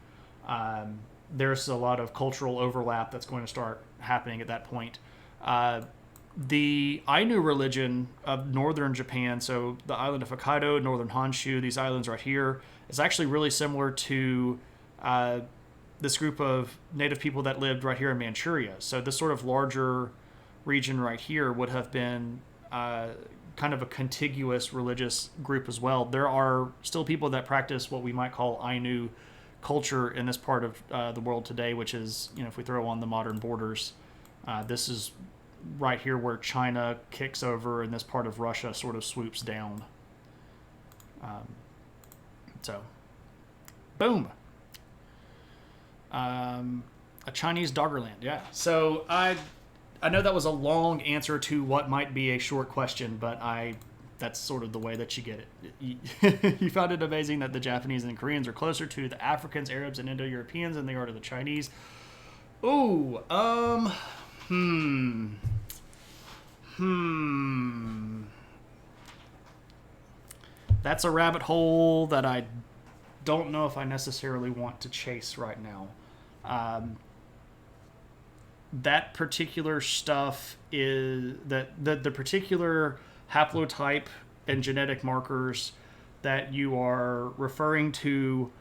There's a lot of cultural overlap that's going to start happening at that point. The Ainu religion of northern Japan, so the island of Hokkaido, northern Honshu, these islands right here, is actually really similar to this group of native people that lived right here in Manchuria. So this sort of larger region right here would have been kind of a contiguous religious group as well. There are still people that practice what we might call Ainu culture in this part of the world today, which is, if we throw on the modern borders, this is right here where China kicks over and this part of Russia sort of swoops down. So, boom. A Chinese Doggerland, yeah. So I know that was a long answer to what might be a short question, but that's sort of the way that you get it. You found it amazing that the Japanese and Koreans are closer to the Africans, Arabs, and Indo-Europeans than they are to the Chinese. Ooh, That's a rabbit hole that I don't know if I necessarily want to chase right now. That particular stuff is that the particular haplotype and genetic markers that you are referring to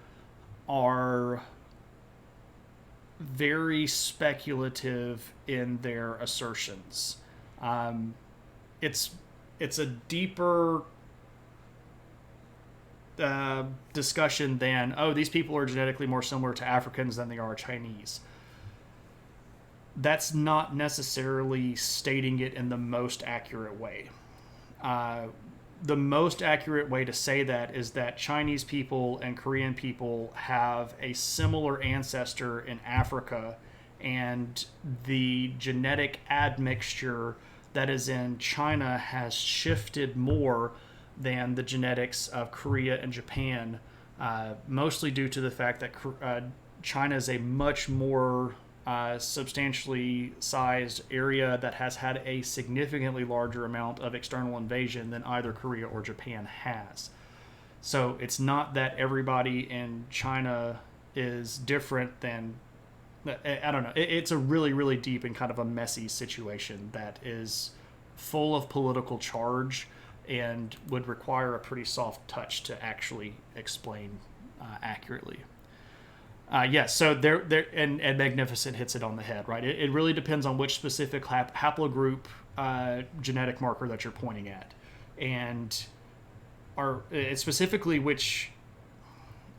are very speculative in their assertions. It's a deeper discussion than, these people are genetically more similar to Africans than they are Chinese. that's not necessarily stating it in the most accurate way. The most accurate way to say that is that Chinese people and Korean people have a similar ancestor in Africa, and the genetic admixture that is in China has shifted more than the genetics of Korea and Japan, mostly due to the fact that China is a much more substantially sized area that has had a significantly larger amount of external invasion than either Korea or Japan has. So it's not that everybody in China is different than, I don't know. It's a really, really deep and kind of a messy situation that is full of political charge and would require a pretty soft touch to actually explain accurately. Yes, so and Magnificent hits it on the head, right? It really depends on which specific haplogroup genetic marker that you're pointing at, and specifically which.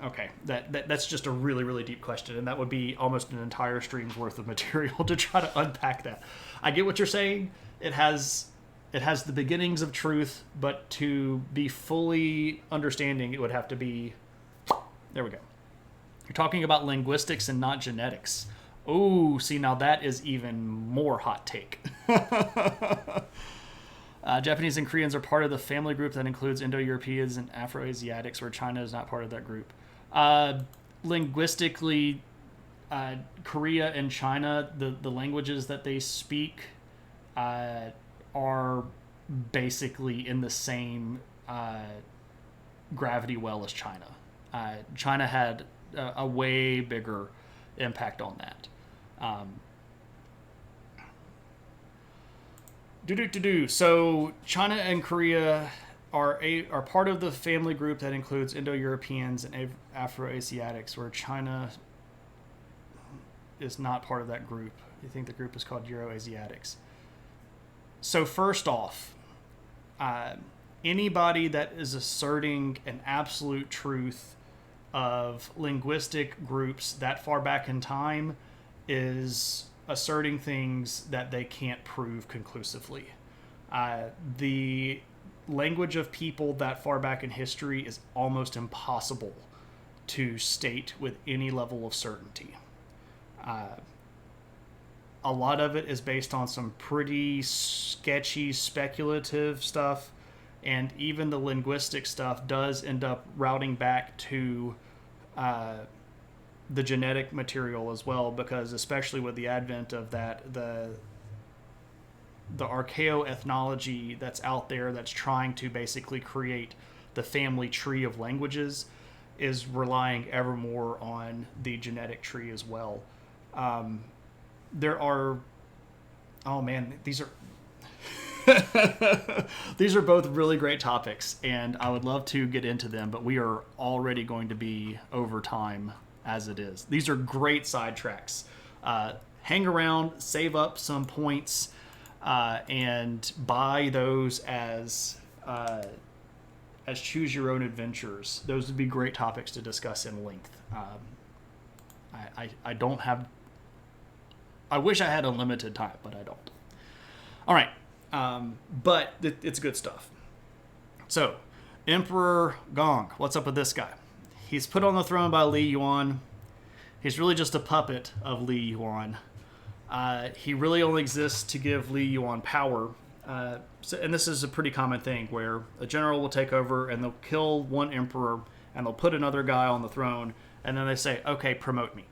Okay, that's just a really, really deep question, and that would be almost an entire stream's worth of material to try to unpack that. I get what you're saying. It has the beginnings of truth, but to be fully understanding, it would have to be. There we go. You're talking about linguistics and not genetics. Oh, see, now that is even more hot take. Japanese and Koreans are part of the family group that includes Indo-Europeans and Afro-Asiatics, where China is not part of that group. Linguistically, Korea and China, the languages that they speak are basically in the same gravity well as China. China had a way bigger impact on that. So China and Korea are part of the family group that includes Indo-Europeans and Afro-Asiatics, where China is not part of that group. I think the group is called Euro-Asiatics. So first off, anybody that is asserting an absolute truth of linguistic groups that far back in time is asserting things that they can't prove conclusively. The language of people that far back in history is almost impossible to state with any level of certainty. A lot of it is based on some pretty sketchy, speculative stuff, and even the linguistic stuff does end up routing back to the genetic material as well, because especially with the advent of that, the archaeoethnology that's out there that's trying to basically create the family tree of languages is relying ever more on the genetic tree as well. There are, oh man, these are these are both really great topics, and I would love to get into them, but we are already going to be over time as it is. These are great sidetracks. Hang around, save up some points, and buy those as choose your own adventures. Those would be great topics to discuss in length. I don't have. I wish I had unlimited time, but I don't. All right. But it's good stuff. So, Emperor Gong, what's up with this guy? He's put on the throne by Li Yuan. He's really just a puppet of Li Yuan. He really only exists to give Li Yuan power. And this is a pretty common thing where a general will take over and they'll kill one emperor and they'll put another guy on the throne, and then they say, okay, promote me.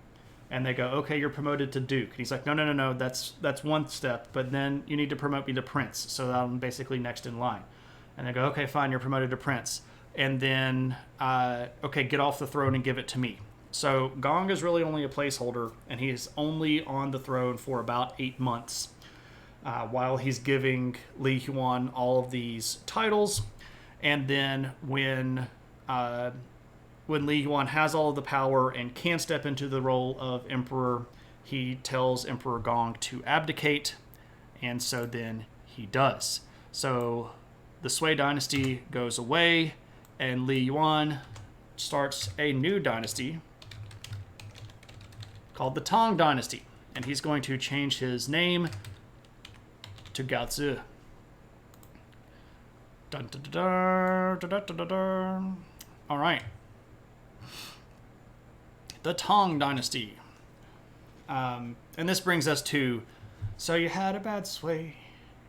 And they go, okay, you're promoted to Duke. And he's like, no, that's one step, but then you need to promote me to Prince, so that I'm basically next in line. And they go, okay, fine, you're promoted to Prince. And then, okay, get off the throne and give it to me. So Gong is really only a placeholder, and he's only on the throne for about 8 months, while he's giving Li Yuan all of these titles. And then when Li Yuan has all of the power and can step into the role of emperor, he tells Emperor Gong to abdicate, and so then he does. So the Sui dynasty goes away, and Li Yuan starts a new dynasty called the Tang Dynasty. and he's going to change his name to Gaozi. Dun, dun, dun, dun, dun, dun, dun, dun. All right. The Tang Dynasty. And this brings us to, so you had a bad sway,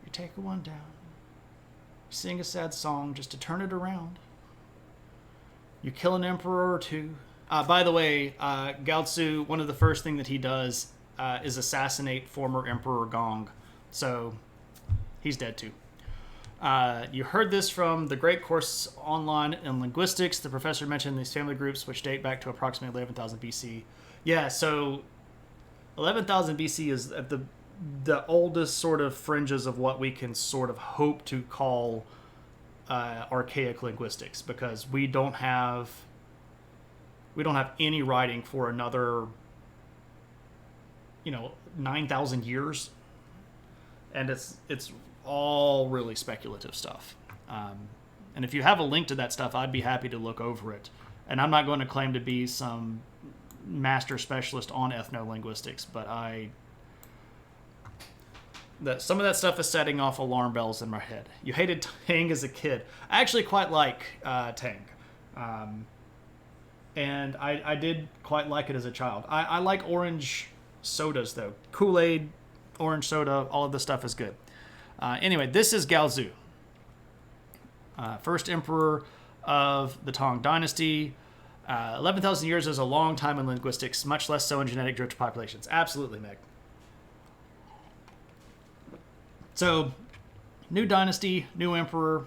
you take one down, you sing a sad song just to turn it around. You kill an emperor or two. By the way, Gaozi, one of the first things that he does is assassinate former Emperor Gong. So he's dead too. You heard this from the great course online in linguistics. The professor mentioned these family groups, which date back to approximately 11,000 BC. Yeah, so 11,000 BC is at the oldest sort of fringes of what we can sort of hope to call archaic linguistics, because we don't have any writing for another 9,000 years, and it's all really speculative stuff. And if you have a link to that stuff, I'd be happy to look over it. And I'm not going to claim to be some master specialist on ethno-linguistics, but some of that stuff is setting off alarm bells in my head. You hated Tang as a kid. I actually quite like Tang. And I did quite like it as a child. I like orange sodas, though. Kool-Aid, orange soda, all of this stuff is good. Anyway, this is Gaozi, first emperor of the Tang Dynasty. 11,000 years is a long time in linguistics, much less so in genetic drift populations. Absolutely, Meg. So, new dynasty, new emperor.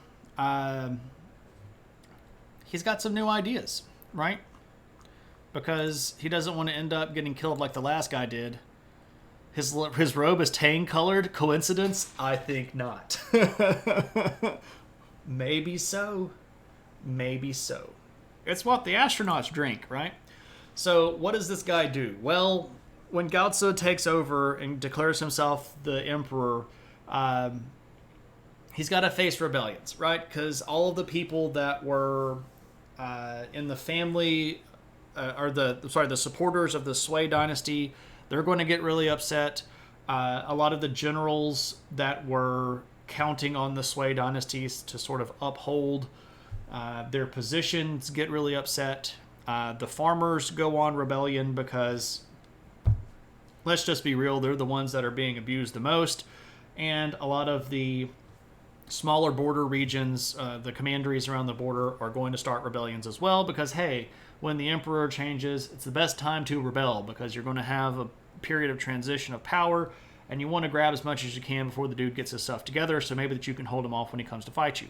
He's got some new ideas, right? Because he doesn't want to end up getting killed like the last guy did. His robe is Tang colored. Coincidence? I think not. Maybe so. Maybe so. It's what the astronauts drink, right? So what does this guy do? Well, when Gaozi takes over and declares himself the emperor, he's got to face rebellions, right? Because all of the people that were in the family, the supporters of the Sui dynasty, they're going to get really upset. A lot of the generals that were counting on the Sui dynasties to sort of uphold their positions get really upset. The farmers go on rebellion because, let's just be real, they're the ones that are being abused the most. And a lot of the smaller border regions, the commanderies around the border, are going to start rebellions as well, because, hey, when the emperor changes, it's the best time to rebel, because you're going to have a period of transition of power, and you want to grab as much as you can before the dude gets his stuff together, so maybe that you can hold him off when he comes to fight you.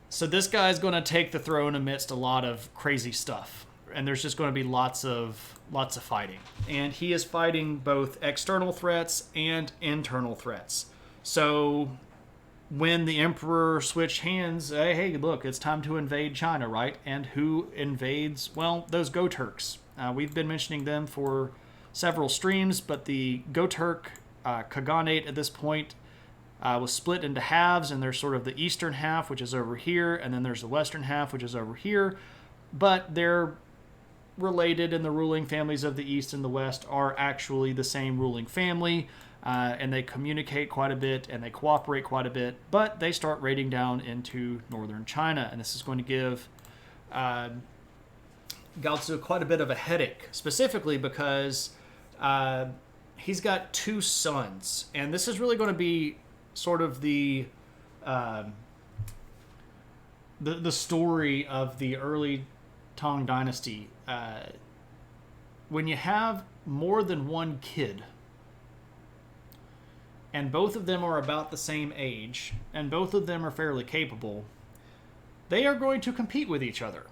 So this guy's going to take the throne amidst a lot of crazy stuff, and there's just going to be lots of fighting. And he is fighting both external threats and internal threats. So when the emperor switched hands, hey, look, it's time to invade China, right? And who invades? Well, those Go-Turks. We've been mentioning them for several streams, but the Go-Turk Khaganate at this point was split into halves, and there's sort of the eastern half, which is over here, and then there's the western half, which is over here. But they're related, and the ruling families of the east and the west are actually the same ruling family, and they communicate quite a bit, and they cooperate quite a bit, but they start raiding down into northern China, and this is going to give Gaozi quite a bit of a headache, specifically because he's got two sons, and this is really going to be sort of the story of the early Tang Dynasty. When you have more than one kid, and both of them are about the same age, and both of them are fairly capable, they are going to compete with each other,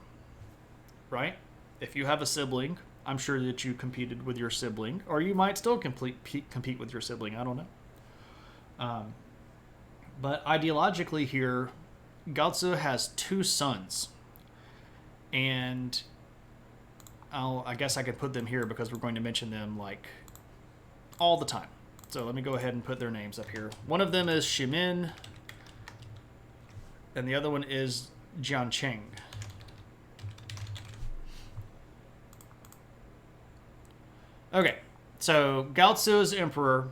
right? If you have a sibling, I'm sure that you competed with your sibling, or you might still compete with your sibling, I don't know. But ideologically here, Gaozi has two sons, and I guess I could put them here because we're going to mention them like all the time. So let me go ahead and put their names up here. One of them is Shimin, and the other one is Jiancheng. Okay, So Gaozu is emperor,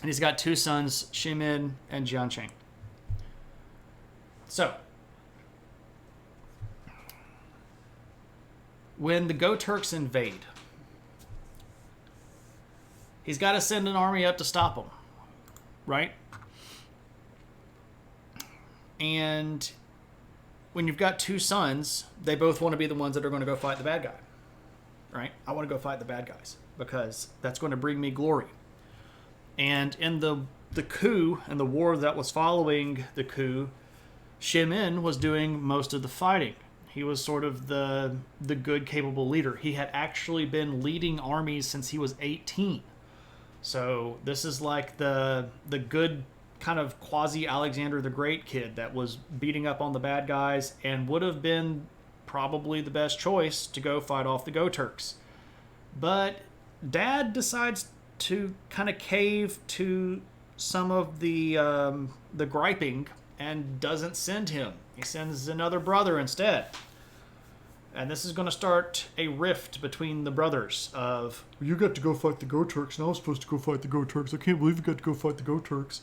and he's got two sons, Shimin and Jiancheng. So, when the Go Turks invade, he's got to send an army up to stop them, right? And when you've got two sons, they both want to be the ones that are going to go fight the bad guy, right? I want to go fight the bad guys because that's going to bring me glory. And in the coup and the war that was following the coup, Shimin was doing most of the fighting. He was sort of the good, capable leader. He had actually been leading armies since he was 18. So this is like the good kind of quasi Alexander the Great kid that was beating up on the bad guys and would have been probably the best choice to go fight off the Go Turks. But Dad decides to kind of cave to some of the griping and doesn't send him. He sends another brother instead. And this is going to start a rift between the brothers of, you got to go fight the Go Turks, and I was supposed to go fight the Go Turks. I can't believe you got to go fight the Go Turks.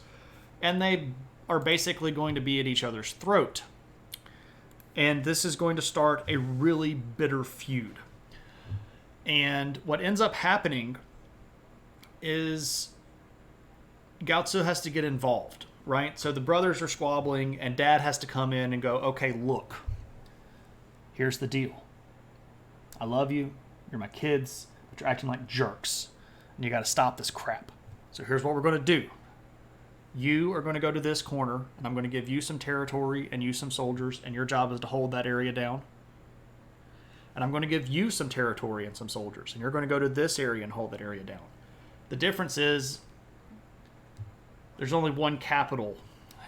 And they are basically going to be at each other's throat. And this is going to start a really bitter feud. And what ends up happening is Gaozu has to get involved, right? So the brothers are squabbling, and Dad has to come in and go, okay, look, here's the deal. I love you. You're my kids, but you're acting like jerks, and you got to stop this crap. So here's what we're going to do. You are going to go to this corner, and I'm going to give you some territory and you some soldiers, and your job is to hold that area down. And I'm going to give you some territory and some soldiers, and you're going to go to this area and hold that area down. The difference is there's only one capital,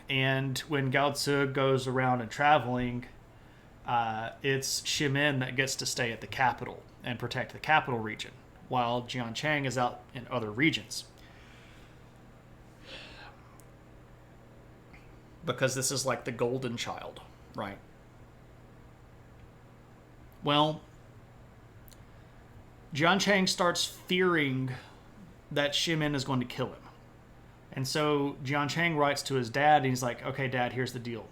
and when Gaozu goes around and traveling, it's Shimin that gets to stay at the capital and protect the capital region, while Jiancheng is out in other regions. Because this is like the golden child, right? Well, Jiancheng starts fearing that Shimin is going to kill him. And so Jiancheng writes to his dad, and he's like, okay, Dad, here's the deal.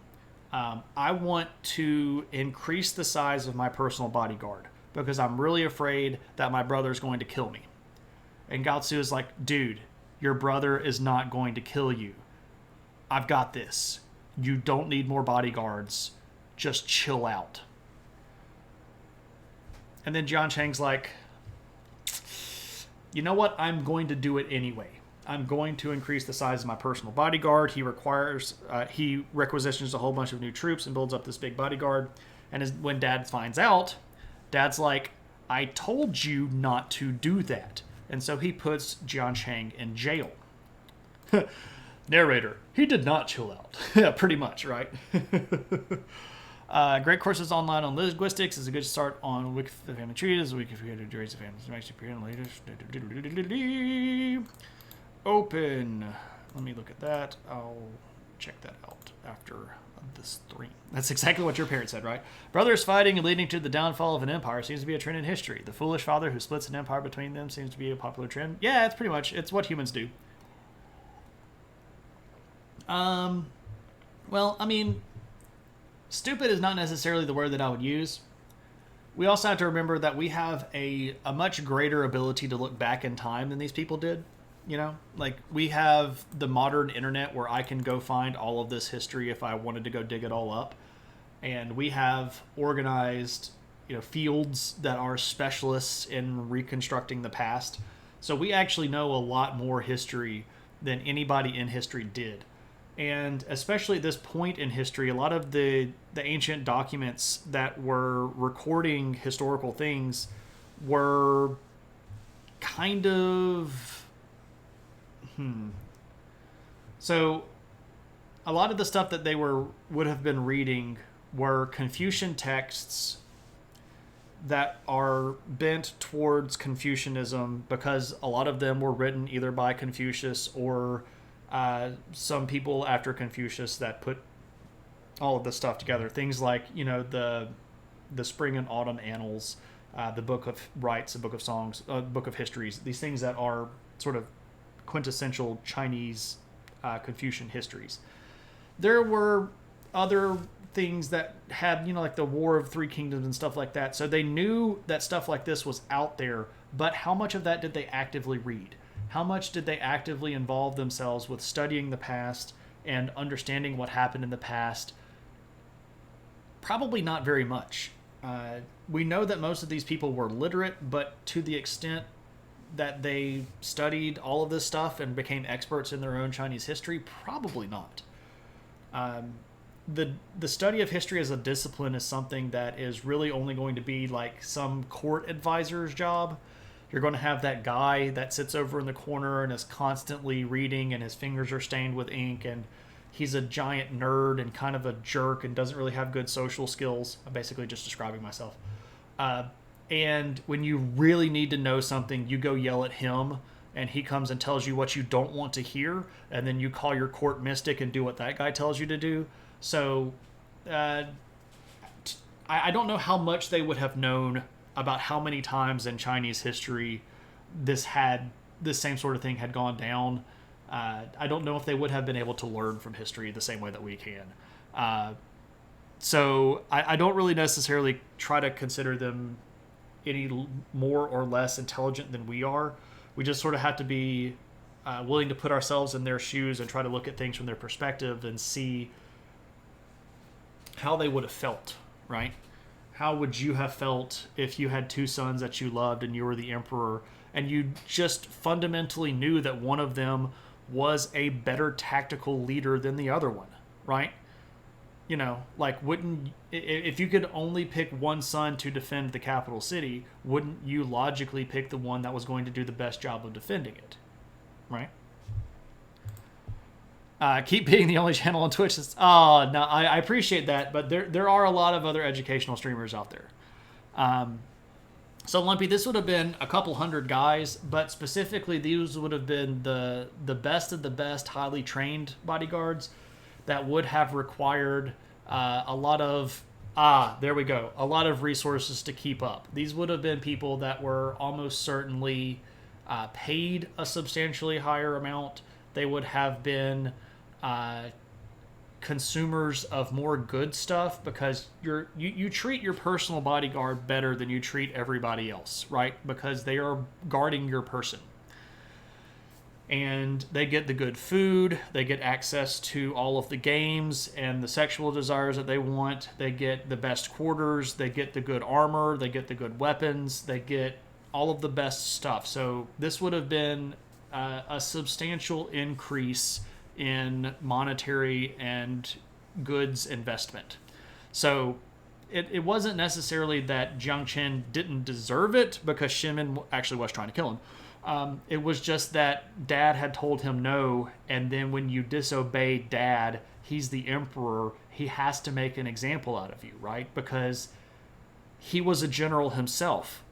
I want to increase the size of my personal bodyguard because I'm really afraid that my brother's going to kill me. And Gaozu is like, dude, your brother is not going to kill you. I've got this. You don't need more bodyguards. Just chill out. And then Jiancheng's like, you know what? I'm going to do it anyway. I'm going to increase the size of my personal bodyguard. He requisitions a whole bunch of new troops and builds up this big bodyguard. And when Dad finds out, Dad's like, I told you not to do that. And so he puts Jiancheng in jail. Narrator, he did not chill out. Yeah, pretty much, right? Great courses online on linguistics is a good start on Wiki the Family Trees. Wiki for the Juries of Families. Makes you later. Open. Let me look at that. I'll check that out after this stream. That's exactly what your parents said, right? Brothers fighting and leading to the downfall of an empire seems to be a trend in history. The foolish father who splits an empire between them seems to be a popular trend. Yeah, it's pretty much. It's what humans do. Well, I mean, stupid is not necessarily the word that I would use. We also have to remember that we have a much greater ability to look back in time than these people did. You know, like we have the modern internet where I can go find all of this history if I wanted to go dig it all up. And we have organized, fields that are specialists in reconstructing the past. So we actually know a lot more history than anybody in history did. And especially at this point in history, a lot of the ancient documents that were recording historical things were kind of... So a lot of the stuff that they would have been reading were Confucian texts that are bent towards Confucianism because a lot of them were written either by Confucius or some people after Confucius that put all of this stuff together. Things like, the Spring and Autumn Annals, the Book of Rites, the Book of Songs, Book of Histories, these things that are sort of quintessential Chinese Confucian histories. There were other things that had, like the War of Three Kingdoms and stuff like that. So they knew that stuff like this was out there, but how much of that did they actively read? How much did they actively involve themselves with studying the past and understanding what happened in the past? Probably not very much. We know that most of these people were literate, but to the extent that they studied all of this stuff and became experts in their own Chinese history, probably not. The study of history as a discipline is something that is really only going to be like some court advisor's job. You're going to have that guy that sits over in the corner and is constantly reading, and his fingers are stained with ink, and he's a giant nerd and kind of a jerk and doesn't really have good social skills. I'm basically just describing myself. And when you really need to know something, you go yell at him, and he comes and tells you what you don't want to hear, and then you call your court mystic and do what that guy tells you to do. So I don't know how much they would have known about how many times in Chinese history this same sort of thing had gone down. I don't know if they would have been able to learn from history the same way that we can. So I don't really necessarily try to consider them any more or less intelligent than we are. We just sort of have to be willing to put ourselves in their shoes and try to look at things from their perspective and see how they would have felt, right? How would you have felt if you had two sons that you loved and you were the emperor, and you just fundamentally knew that one of them was a better tactical leader than the other one, right? If you could only pick one son to defend the capital city, wouldn't you logically pick the one that was going to do the best job of defending it, right? Keep being the only channel on Twitch. No, I appreciate that, but there are a lot of other educational streamers out there. So Lumpy, this would have been a couple hundred guys, but specifically these would have been the best of the best, highly trained bodyguards that would have required a lot of resources to keep up. These would have been people that were almost certainly paid a substantially higher amount. They would have been consumers of more good stuff, because you treat your personal bodyguard better than you treat everybody else, right? Because they are guarding your person. And they get the good food, they get access to all of the games and the sexual desires that they want, they get the best quarters, they get the good armor, they get the good weapons, they get all of the best stuff. So this would have been a substantial increase in monetary and goods investment. So it wasn't necessarily that Jiang Chen didn't deserve it, because Shimin actually was trying to kill him. It was just that Dad had told him no, and then when you disobey Dad, he's the emperor, he has to make an example out of you, right? Because he was a general himself.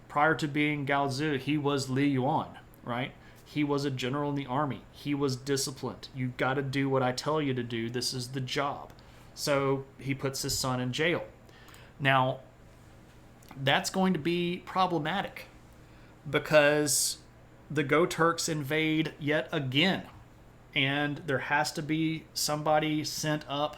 Prior to being Gao Zi, he was Li Yuan, right? He was a general in the army. He was disciplined. You got to do what I tell you to do. This is the job. So he puts his son in jail. Now, that's going to be problematic, because the Go Turks invade yet again, and there has to be somebody sent up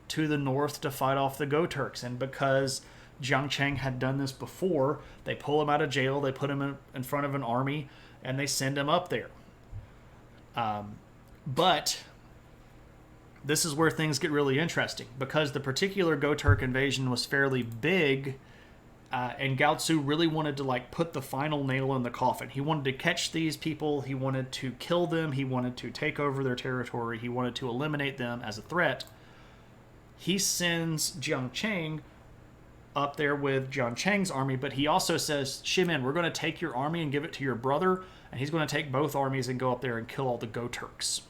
to the north to fight off the Go Turks. And because Jiang Cheng had done this before, they pull him out of jail, they put him in front of an army, and they send him up there. But this is where things get really interesting, because the particular Go Turk invasion was fairly big. And Gao Tzu really wanted to put the final nail in the coffin. He wanted to catch these people. He wanted to kill them. He wanted to take over their territory. He wanted to eliminate them as a threat. He sends Jiang Cheng up there with Jiang Cheng's army, but he also says, Shimin, we're going to take your army and give it to your brother, and he's going to take both armies and go up there and kill all the Go Turks.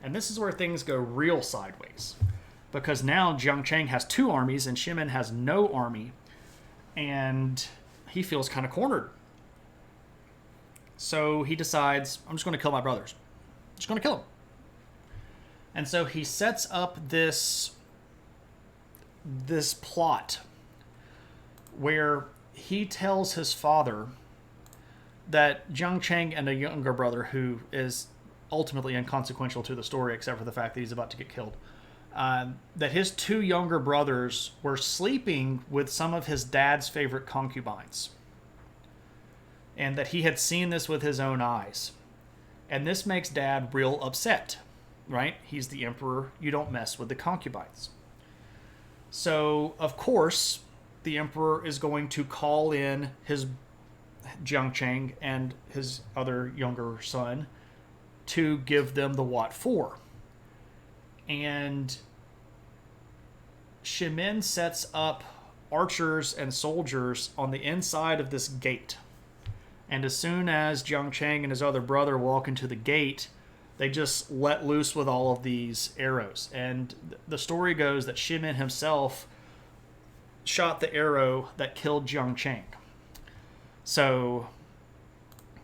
And this is where things go real sideways, because now Jiang Cheng has two armies and Shimin has no army, and he feels kind of cornered. So he decides, I'm just going to kill my brothers. I'm just going to kill them. And so he sets up this this plot where he tells his father that Jiang Cheng and a younger brother, who is ultimately inconsequential to the story except for the fact that he's about to get killed, that his two younger brothers were sleeping with some of his dad's favorite concubines. And that he had seen this with his own eyes. And this makes Dad real upset, right? He's the emperor. You don't mess with the concubines. So, of course, the emperor is going to call in his Jiang Cheng and his other younger son to give them the what for. And Shimin sets up archers and soldiers on the inside of this gate. And as soon as Jiang Cheng and his other brother walk into the gate, they just let loose with all of these arrows. And the story goes that Shimin himself shot the arrow that killed Jiang Cheng. So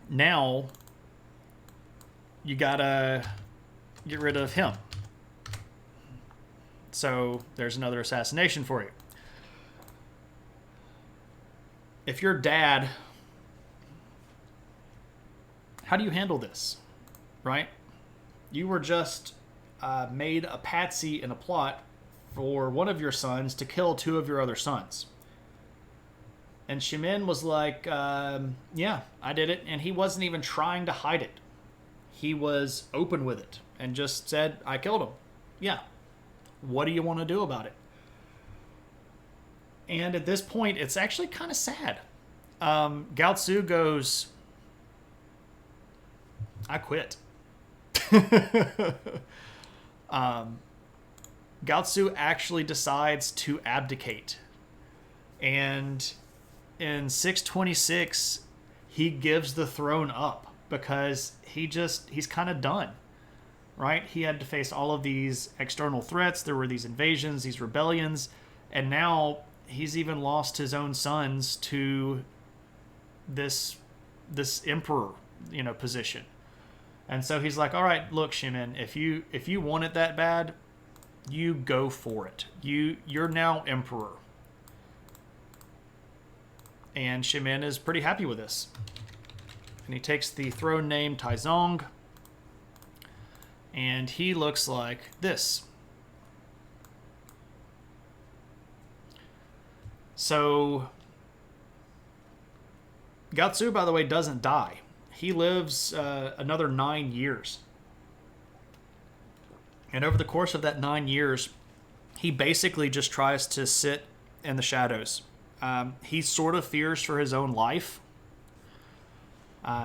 now you gotta get rid of him. So there's another assassination for you. If you're Dad, how do you handle this, right? You were just made a patsy in a plot for one of your sons to kill two of your other sons. And Shimin was like, yeah, I did it. And he wasn't even trying to hide it. He was open with it and just said, I killed him. Yeah. What do you want to do about it? And at this point, it's actually kind of sad. Gao Tzu goes, I quit. Gao Tzu actually decides to abdicate. And in 626, he gives the throne up because he's kind of done, right? He had to face all of these external threats. There were these invasions, these rebellions, and now he's even lost his own sons to this emperor, position. And so he's like, all right, look, Shimin, if you want it that bad, you go for it. You're now emperor. And Shimin is pretty happy with this. And he takes the throne name Taizong. And he looks like this. So Gao Tzu, by the way, doesn't die. He lives another 9 years. And over the course of that 9 years, he basically just tries to sit in the shadows. He sort of fears for his own life.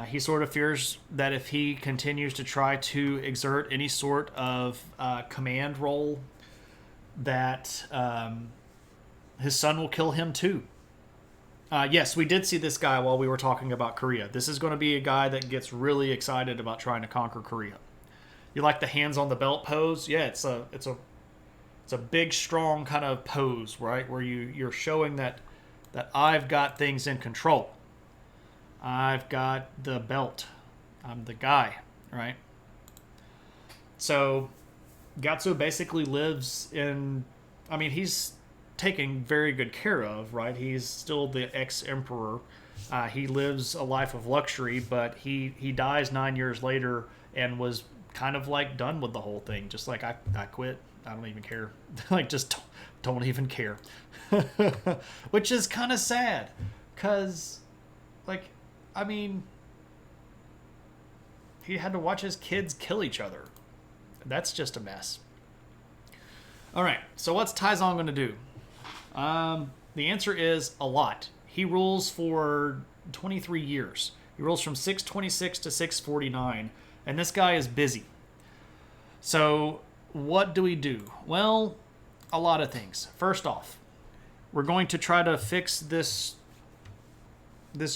He sort of fears that if he continues to try to exert any sort of command role, that his son will kill him too. Yes, we did see this guy while we were talking about Korea. This is going to be a guy that gets really excited about trying to conquer Korea. You like the hands on the belt pose? Yeah, it's a big, strong kind of pose, right? Where you're showing that I've got things in control. I've got the belt. I'm the guy, right? So Gao Tzu basically lives in, he's taken very good care of, right? He's still the ex-emperor. He lives a life of luxury, but he dies 9 years later and was kind of like done with the whole thing. Just like, I quit. I don't even care. Like, just don't even care. Which is kind of sad. Because, he had to watch his kids kill each other. That's just a mess. All right, so what's Taizong going to do? The answer is a lot. He rules for 23 years. He rules from 626 to 649, and this guy is busy. So what do we do? Well, a lot of things. First off, we're going to try to fix this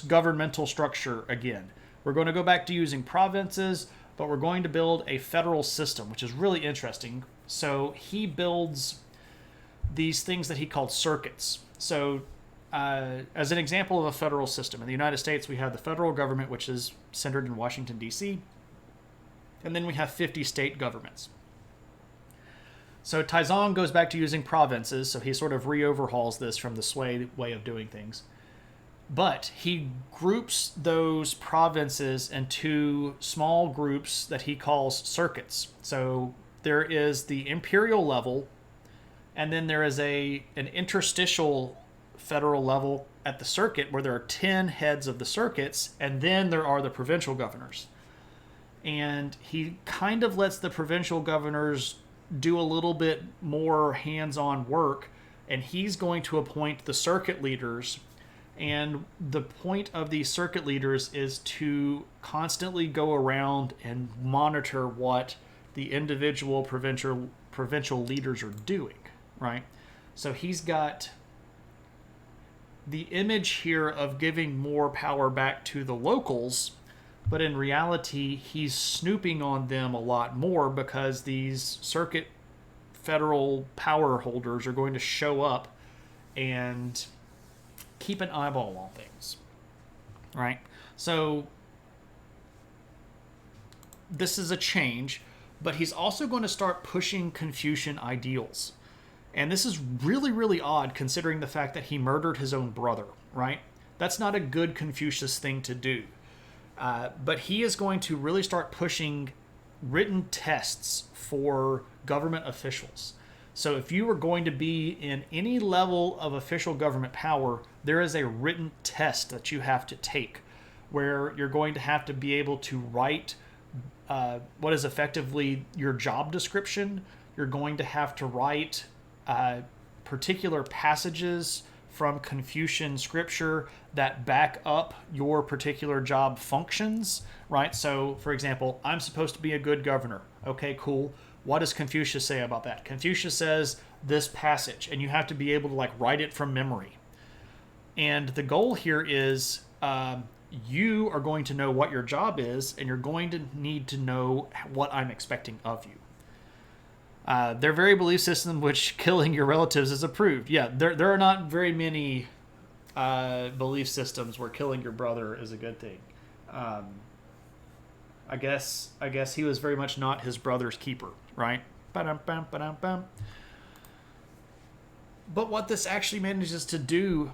governmental structure again. We're going to go back to using provinces, but we're going to build a federal system, which is really interesting. So he builds these things that he called circuits. So as an example of a federal system, in the United States, we have the federal government, which is centered in Washington, D.C., and then we have 50 state governments. So Taizong goes back to using provinces, so he sort of re-overhauls this from the Sui way of doing things. But he groups those provinces into small groups that he calls circuits. So there is the imperial level, and then there is an interstitial federal level at the circuit where there are 10 heads of the circuits, and then there are the provincial governors. And he kind of lets the provincial governors do a little bit more hands-on work, and he's going to appoint the circuit leaders. And the point of these circuit leaders is to constantly go around and monitor what the individual provincial leaders are doing, right? So he's got the image here of giving more power back to the locals, but in reality, he's snooping on them a lot more because these circuit federal power holders are going to show up and keep an eyeball on things, right? So this is a change, but he's also going to start pushing Confucian ideals. And this is really, really odd considering the fact that he murdered his own brother, right? That's not a good Confucius thing to do. But he is going to really start pushing written tests for government officials. So if you are going to be in any level of official government power, there is a written test that you have to take where you're going to have to be able to write what is effectively your job description. You're going to have to write particular passages from Confucian scripture that back up your particular job functions, right? So, for example, I'm supposed to be a good governor. Okay, cool. What does Confucius say about that? Confucius says this passage, and you have to be able to like write it from memory. And the goal here is you are going to know what your job is, and you're going to need to know what I'm expecting of you. Their very belief system, which killing your relatives is approved. Yeah, there are not very many belief systems where killing your brother is a good thing. I guess he was very much not his brother's keeper, right? Ba-dum-bum, ba-dum-bum. But what this actually manages to do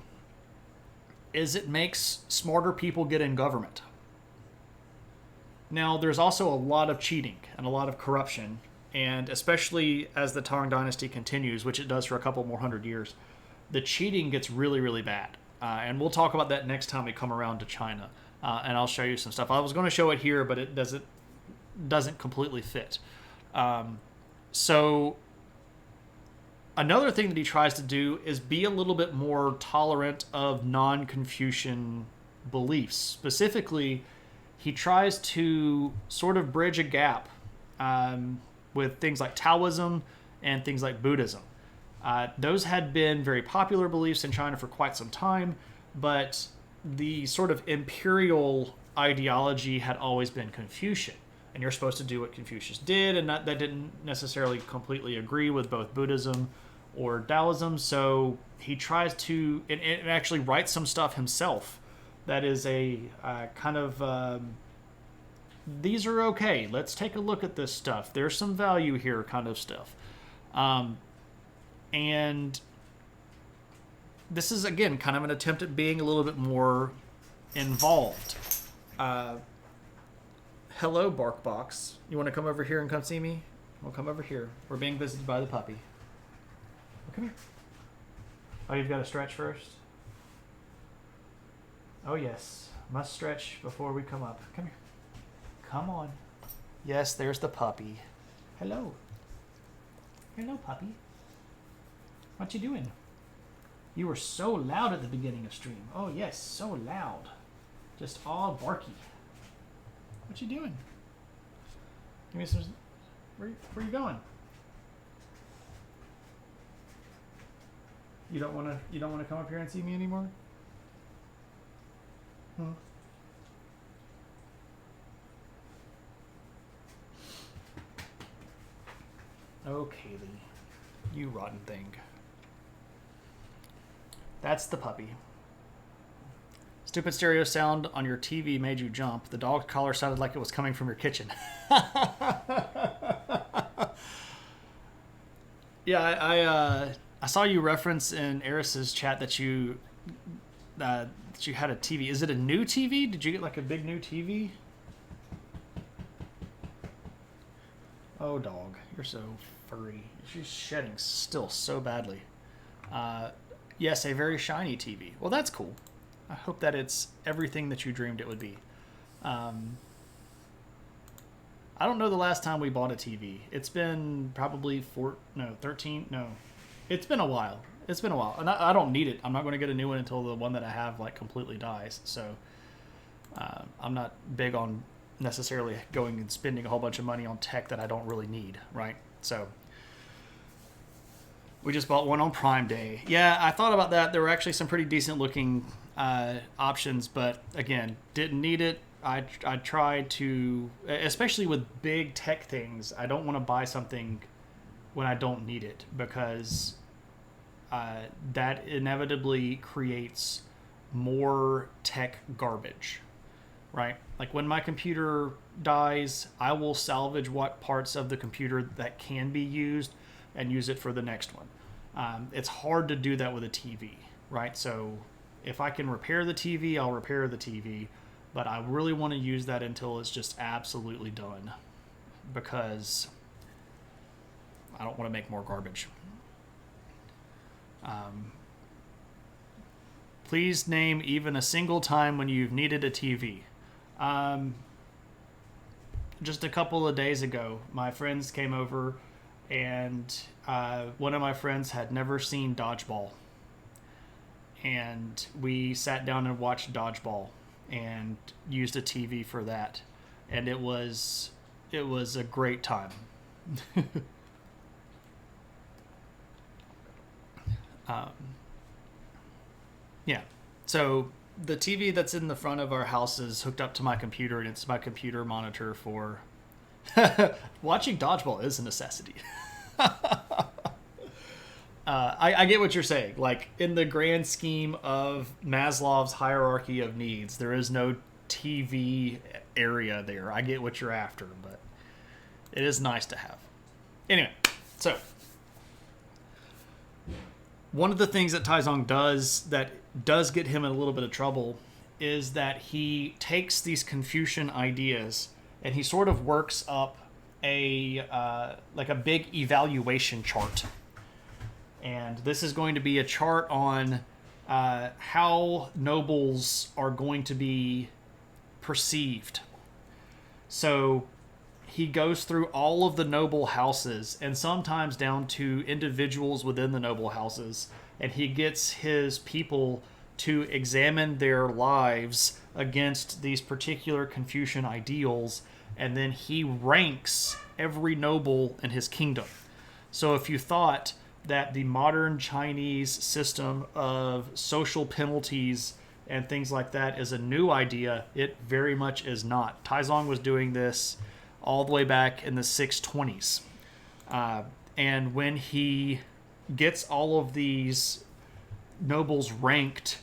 is it makes smarter people get in government. Now, there's also a lot of cheating and a lot of corruption, and especially as the Tang Dynasty continues, which it does for a couple more hundred years, the cheating gets really, really bad. And we'll talk about that next time we come around to China. And I'll show you some stuff. I was going to show it here, but it doesn't completely fit. So another thing that he tries to do is be a little bit more tolerant of non-Confucian beliefs. Specifically, he tries to sort of bridge a gap with things like Taoism and things like Buddhism. Those had been very popular beliefs in China for quite some time, but the sort of imperial ideology had always been Confucian. And you're supposed to do what Confucius did, and that didn't necessarily completely agree with both Buddhism or Taoism. So he tries to and actually write some stuff himself that is a kind of these are okay. Let's take a look at this stuff. There's some value here kind of stuff. And this is, again, kind of an attempt at being a little bit more involved. Hello, BarkBox. You want to come over here and come see me? Well, come over here. We're being visited by the puppy. Well, come here. Oh, you've got to stretch first? Oh, yes. Must stretch before we come up. Come here. Come on. Yes, there's the puppy. Hello. Hello, puppy. What you doing? You were so loud at the beginning of stream. Oh, yes, so loud. Just all barky. What you doing? Give me some... Where you going? You don't want to come up here and see me anymore? Hmm. Oh, Kaylee. You rotten thing. That's the puppy. Stupid stereo sound on your TV made you jump. The dog collar sounded like it was coming from your kitchen. Yeah, I saw you reference in Eris's chat that you had a TV. Is it a new TV? Did you get like a big new TV? Oh, dog, you're so furry. She's shedding still so badly. Yes, a very shiny TV. Well, that's cool. I hope that it's everything that you dreamed it would be. I don't know the last time we bought a TV. It's been probably 13. No, it's been a while. It's been a while, and I don't need it. I'm not going to get a new one until the one that I have like completely dies. So I'm not big on necessarily going and spending a whole bunch of money on tech that I don't really need, right? So we just bought one on Prime Day. Yeah, I thought about that. There were actually some pretty decent looking options, but again, didn't need it. I tried to, especially with big tech things, I don't want to buy something when I don't need it, because that inevitably creates more tech garbage, right? Like when my computer dies, I will salvage what parts of the computer that can be used and use it for the next one. It's hard to do that with a TV, right? So if I can repair the TV, I'll repair the TV. But I really want to use that until it's just absolutely done, because I don't want to make more garbage. Please name even a single time when you've needed a TV. Just a couple of days ago, my friends came over, and one of my friends had never seen Dodgeball. And we sat down and watched Dodgeball and used a TV for that, and it was a great time. Yeah, so the TV that's in the front of our house is hooked up to my computer, and it's my computer monitor for watching Dodgeball is a necessity. I get what you're saying. Like, in the grand scheme of Maslow's hierarchy of needs, there is no TV area there. I get what you're after, but it is nice to have. Anyway, so one of the things that Taizong does that does get him in a little bit of trouble is that he takes these Confucian ideas and he sort of works up a big evaluation chart. And this is going to be a chart on how nobles are going to be perceived. So he goes through all of the noble houses, and sometimes down to individuals within the noble houses, and he gets his people to examine their lives against these particular Confucian ideals, and then he ranks every noble in his kingdom. So if you thought that the modern Chinese system of social penalties and things like that is a new idea, it very much is not. Taizong was doing this all the way back in the 620s. And when he gets all of these nobles ranked,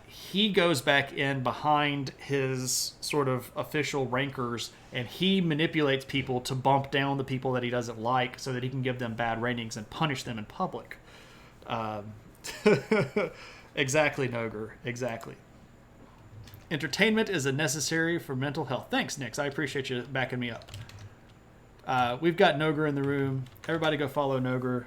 he goes back in behind his sort of official rankers, and he manipulates people to bump down the people that he doesn't like so that he can give them bad ratings and punish them in public. Exactly, Noger. Exactly. Entertainment is a necessary for mental health. Thanks, Nix. I appreciate you backing me up. We've got Noger in the room. Everybody go follow Noger.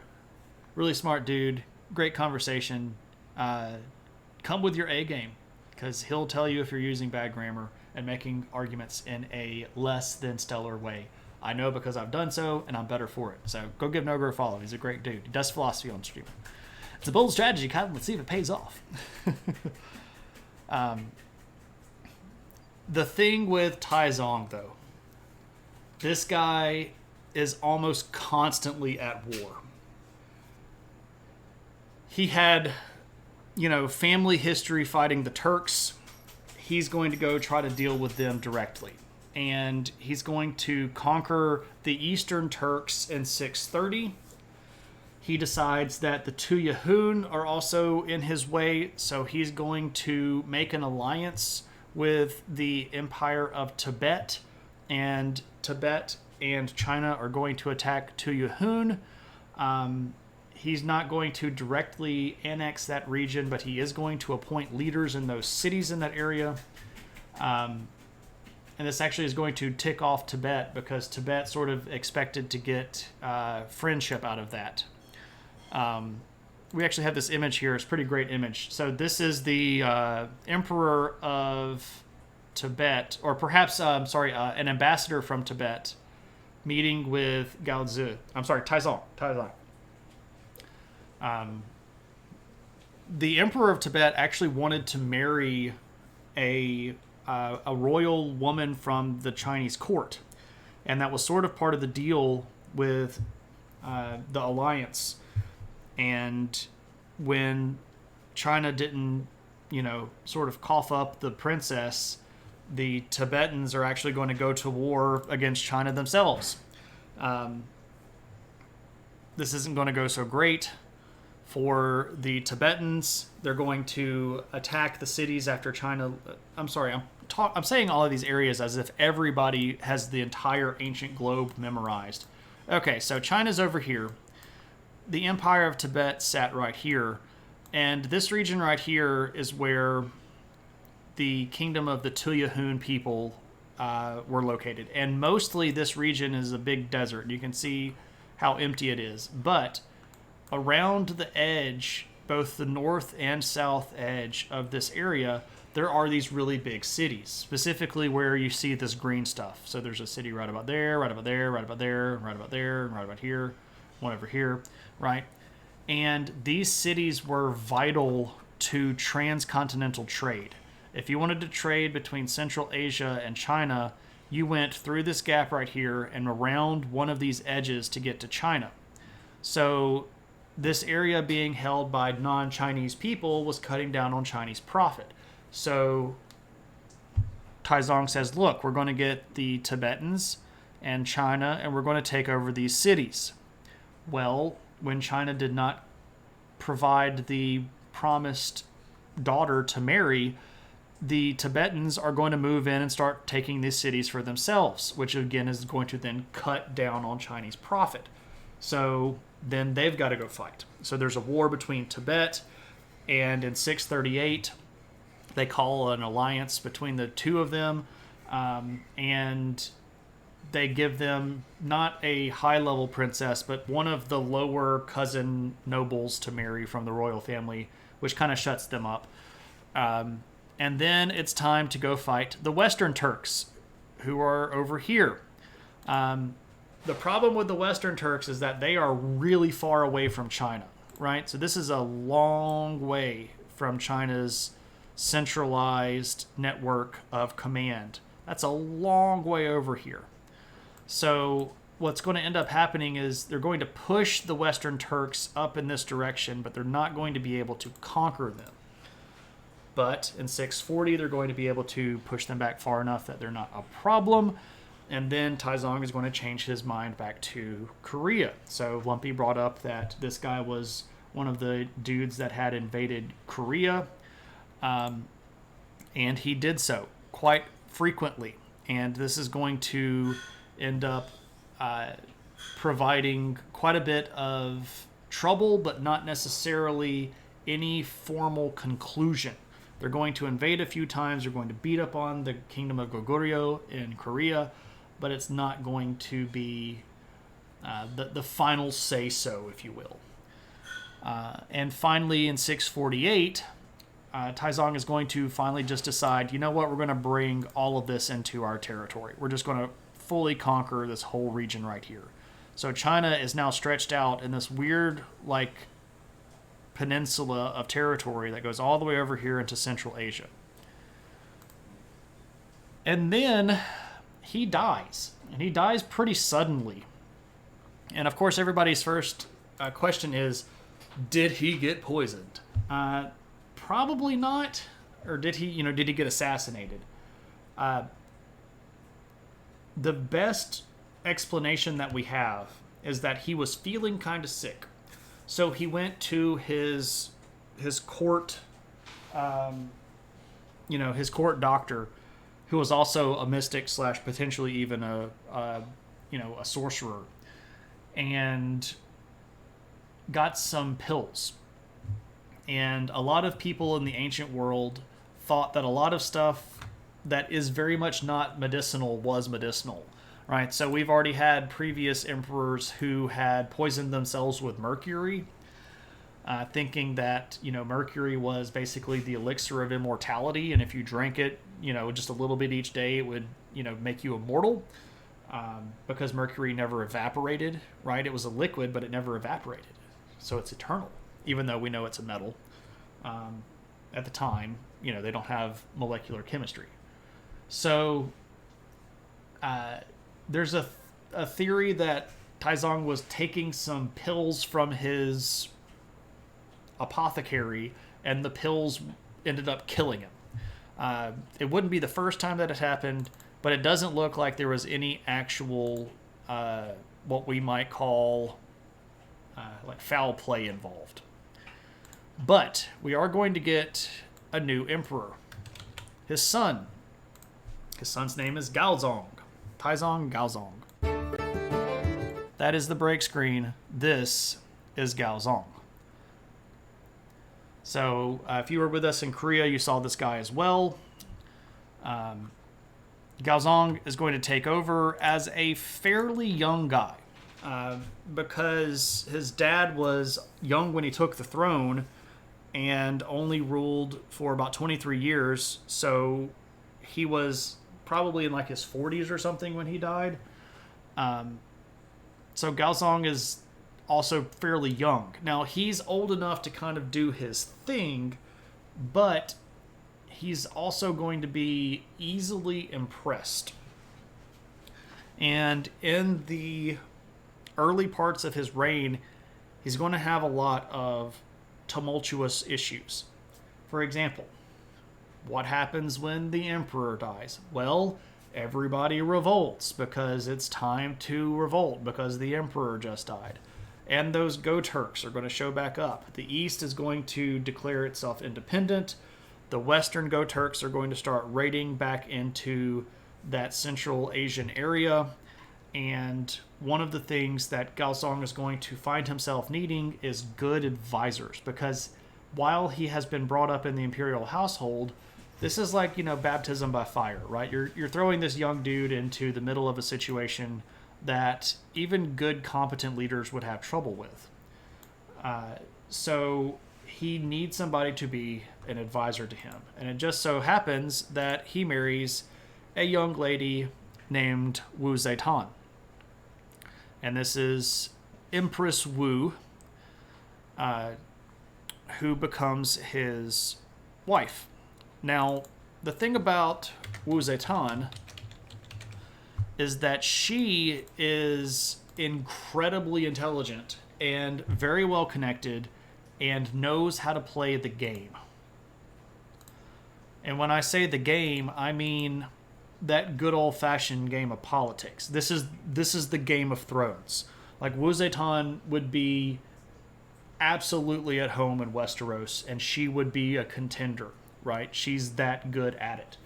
Really smart dude. Great conversation. Come with your A game, because he'll tell you if you're using bad grammar and making arguments in a less than stellar way. I know, because I've done so, and I'm better for it. So go give Noger a follow. He's a great dude. He does philosophy on stream. It's a bold strategy, Kyle. Let's see if it pays off. The thing with Taizong, though, this guy is almost constantly at war. He had, family history fighting the Turks. He's going to go try to deal with them directly. And he's going to conquer the Eastern Turks in 630. He decides that the Tuyahun are also in his way, so he's going to make an alliance with the Empire of Tibet, and Tibet and China are going to attack Tuyahun. He's not going to directly annex that region, but he is going to appoint leaders in those cities in that area. And this actually is going to tick off Tibet, because Tibet sort of expected to get friendship out of that. We actually have this image here. It's a pretty great image. So this is the emperor of Tibet, or perhaps, an ambassador from Tibet meeting with Taizong. The emperor of Tibet actually wanted to marry a royal woman from the Chinese court, and that was sort of part of the deal with the alliance. And when China didn't, sort of cough up the princess, the Tibetans are actually going to go to war against China themselves. This isn't going to go so great for the Tibetans. They're going to attack the cities after China. I'm saying all of these areas as if everybody has the entire ancient globe memorized. Okay, so China's over here. The Empire of Tibet sat right here. And this region right here is where the kingdom of the Tulyahun people were located. And mostly this region is a big desert. You can see how empty it is. But around the edge, both the north and south edge of this area, there are these really big cities, specifically where you see this green stuff. So there's a city right about there, right about there, right about there, right about there, right about here, one over here, right? And these cities were vital to transcontinental trade. If you wanted to trade between Central Asia and China, you went through this gap right here and around one of these edges to get to China. So this area being held by non-Chinese people was cutting down on Chinese profit. So Taizong says, look, we're going to get the Tibetans and China, and we're going to take over these cities. Well, when China did not provide the promised daughter to marry, the Tibetans are going to move in and start taking these cities for themselves, which again is going to then cut down on Chinese profit. So then they've got to go fight. So there's a war between Tibet, and in 638, they call an alliance between the two of them, and they give them not a high-level princess, but one of the lower cousin nobles to marry from the royal family, which kind of shuts them up. And then it's time to go fight the Western Turks, who are over here. The problem with the Western Turks is that they are really far away from China, right? So this is a long way from China's centralized network of command. That's a long way over here. So what's going to end up happening is they're going to push the Western Turks up in this direction, but they're not going to be able to conquer them. But in 640, they're going to be able to push them back far enough that they're not a problem. And then Taizong is going to change his mind back to Korea. So Lumpy brought up that this guy was one of the dudes that had invaded Korea. And he did so quite frequently. And this is going to end up providing quite a bit of trouble, but not necessarily any formal conclusion. They're going to invade a few times. They're going to beat up on the kingdom of Goguryeo in Korea, but it's not going to be the final say-so, if you will. And finally, in 648, Taizong is going to finally just decide, you know what, we're going to bring all of this into our territory. We're just going to fully conquer this whole region right here. So China is now stretched out in this weird, peninsula of territory that goes all the way over here into Central Asia. And then he dies. And he dies pretty suddenly. And of course, everybody's first question is, did he get poisoned? Probably not. Or did he get assassinated? The best explanation that we have is that he was feeling kind of sick. So he went to his court, his court doctor, who was also a mystic / potentially even a sorcerer, and got some pills. And a lot of people in the ancient world thought that a lot of stuff that is very much not medicinal was medicinal, right? So we've already had previous emperors who had poisoned themselves with mercury, thinking that, mercury was basically the elixir of immortality, and if you drank it, just a little bit each day, it would, make you immortal, because mercury never evaporated, right? It was a liquid, but it never evaporated. So it's eternal, even though we know it's a metal. At the time, they don't have molecular chemistry. So there's a theory that Taizong was taking some pills from his apothecary, and the pills ended up killing him. It wouldn't be the first time that it happened, but it doesn't look like there was any actual, what we might call, like foul play involved. But we are going to get a new emperor. His son's name is Gaozong. Taizong Gaozong. That is the break screen. This is Gaozong. So if you were with us in Korea, you saw this guy as well. Gaozong is going to take over as a fairly young guy, because his dad was young when he took the throne and only ruled for about 23 years. So he was probably in like his 40s or something when he died. So Gaozong is also fairly young. Now, he's old enough to kind of do his thing, but he's also going to be easily impressed. And in the early parts of his reign, he's going to have a lot of tumultuous issues. For example, what happens when the emperor dies? Well, everybody revolts because it's time to revolt because the emperor just died. And those Go-Turks are going to show back up. The East is going to declare itself independent. The Western Go-Turks are going to start raiding back into that Central Asian area. And one of the things that Gaozong is going to find himself needing is good advisors, because while he has been brought up in the imperial household, this is like, baptism by fire, right? You're throwing this young dude into the middle of a situation that even good, competent leaders would have trouble with. So he needs somebody to be an advisor to him. And it just so happens that he marries a young lady named Wu Zetian. And this is Empress Wu, who becomes his wife. Now, the thing about Wu Zetian is that she is incredibly intelligent and very well connected and knows how to play the game. And when I say the game, I mean that good old-fashioned game of politics. This is the Game of Thrones. Like, Wu Zetian would be absolutely at home in Westeros, and she would be a contender, right? She's that good at it.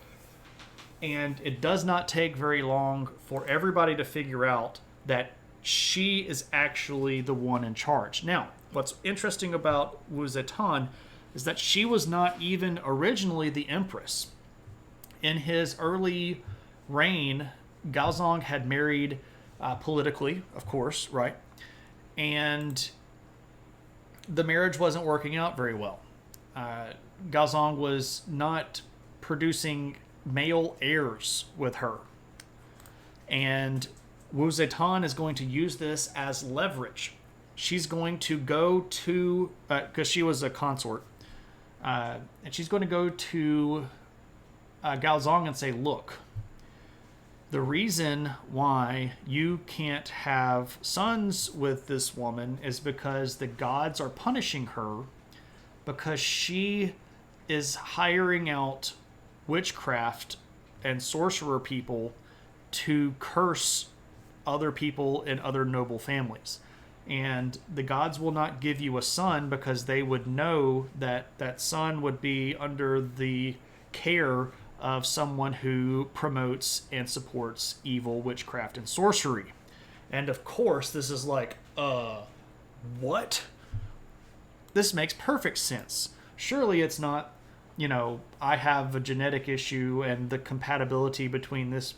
And it does not take very long for everybody to figure out that she is actually the one in charge. Now, what's interesting about Wu Zetian is that she was not even originally the empress. In his early reign, Gaozong had married politically, of course, right? And the marriage wasn't working out very well. Gaozong was not producing male heirs with her. And Wu Zetian is going to use this as leverage. She's going to go to, because she was a consort, and she's going to go to Gaozong and say, look, the reason why you can't have sons with this woman is because the gods are punishing her because she is hiring out witchcraft and sorcerer people to curse other people in other noble families. And the gods will not give you a son because they would know that that son would be under the care of someone who promotes and supports evil, witchcraft, and sorcery. And of course, this is like, what? this makes perfect sense. Surely it's not, I have a genetic issue and the compatibility between this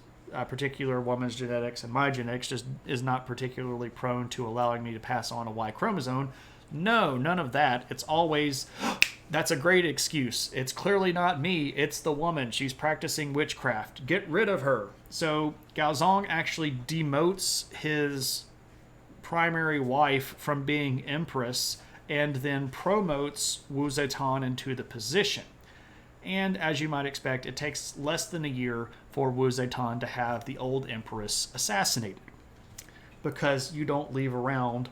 particular woman's genetics and my genetics just is not particularly prone to allowing me to pass on a Y chromosome. No, none of that. It's always, that's a great excuse. It's clearly not me. It's the woman. She's practicing witchcraft. Get rid of her. So Gaozong actually demotes his primary wife from being empress and then promotes Wu Zetian into the position. And as you might expect, it takes less than a year for Wu Zetian to have the old empress assassinated, because you don't leave around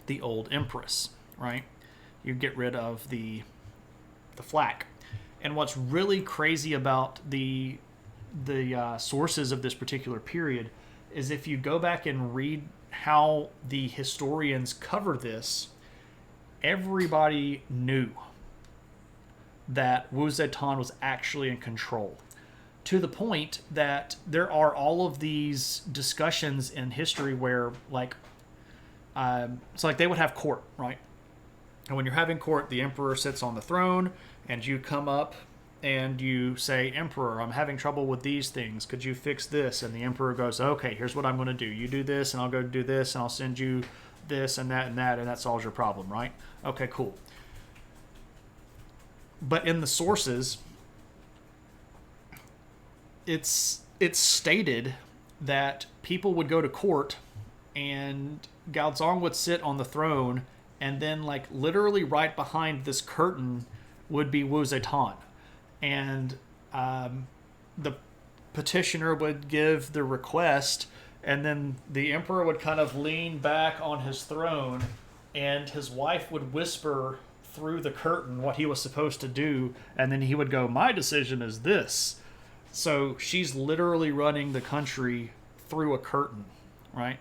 the old empress, right? You get rid of the flack. And what's really crazy about the sources of this particular period is if you go back and read how the historians cover this, everybody knew that Wu Zetian was actually in control, to the point that there are all of these discussions in history where, like, it's like they would have court, right? And when you're having court, the emperor sits on the throne, and you come up and you say, Emperor, I'm having trouble with these things. Could you fix this? And the emperor goes, okay, here's what I'm going to do. You do this, and I'll go do this, and I'll send you this and that, and that solves your problem, right? Okay, cool. But in the sources, it's stated that people would go to court and Gaozong would sit on the throne, and then, like, literally right behind this curtain would be Wu Zetian. And the petitioner would give the request, and then the emperor would kind of lean back on his throne, and his wife would whisper through the curtain what he was supposed to do, and then he would go, my decision is this. So she's literally running the country through a curtain, right?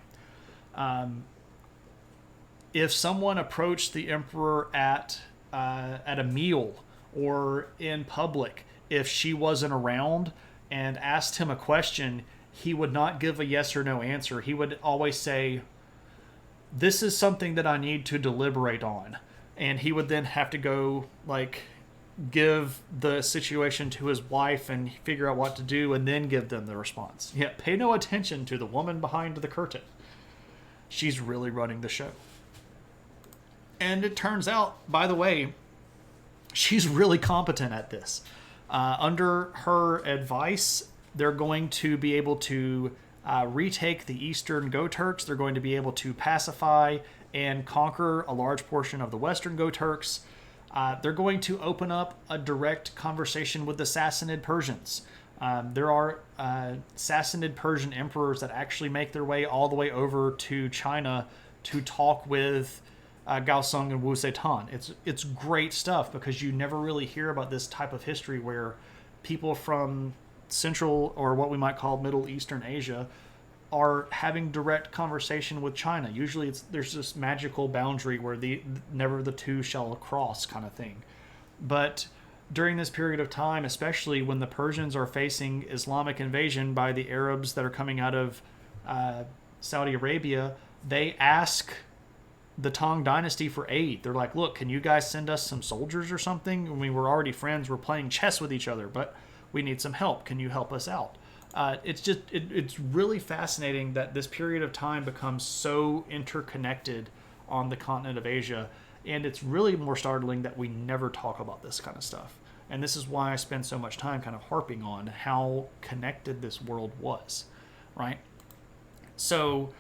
If someone approached the emperor at a meal or in public, if she wasn't around and asked him a question, he would not give a yes or no answer. He would always say, this is something that I need to deliberate on. And he would then have to go, like, give the situation to his wife and figure out what to do and then give them the response. Yeah, pay no attention to the woman behind the curtain. She's really running the show. And it turns out, by the way, she's really competent at this. Under her advice, they're going to be able to retake the eastern Go-Turks. They're going to be able to pacify and conquer a large portion of the western Go-Turks. They're going to open up a direct conversation with the Sassanid Persians. There are Sassanid Persian emperors that actually make their way all the way over to China to talk with Gaozong and Wu Zetian. It's great stuff, because you never really hear about this type of history where people from Central, or what we might call Middle Eastern Asia, are having direct conversation with China. Usually there's this magical boundary where never the two shall cross kind of thing. But during this period of time, especially when the Persians are facing Islamic invasion by the Arabs that are coming out of Saudi Arabia, they ask the Tang Dynasty for aid. They're like, look, can you guys send us some soldiers or something? I mean, we're already friends. We're playing chess with each other, but we need some help. Can you help us out? It's really fascinating that this period of time becomes so interconnected on the continent of Asia. And it's really more startling that we never talk about this kind of stuff. And this is why I spend so much time kind of harping on how connected this world was, right? So,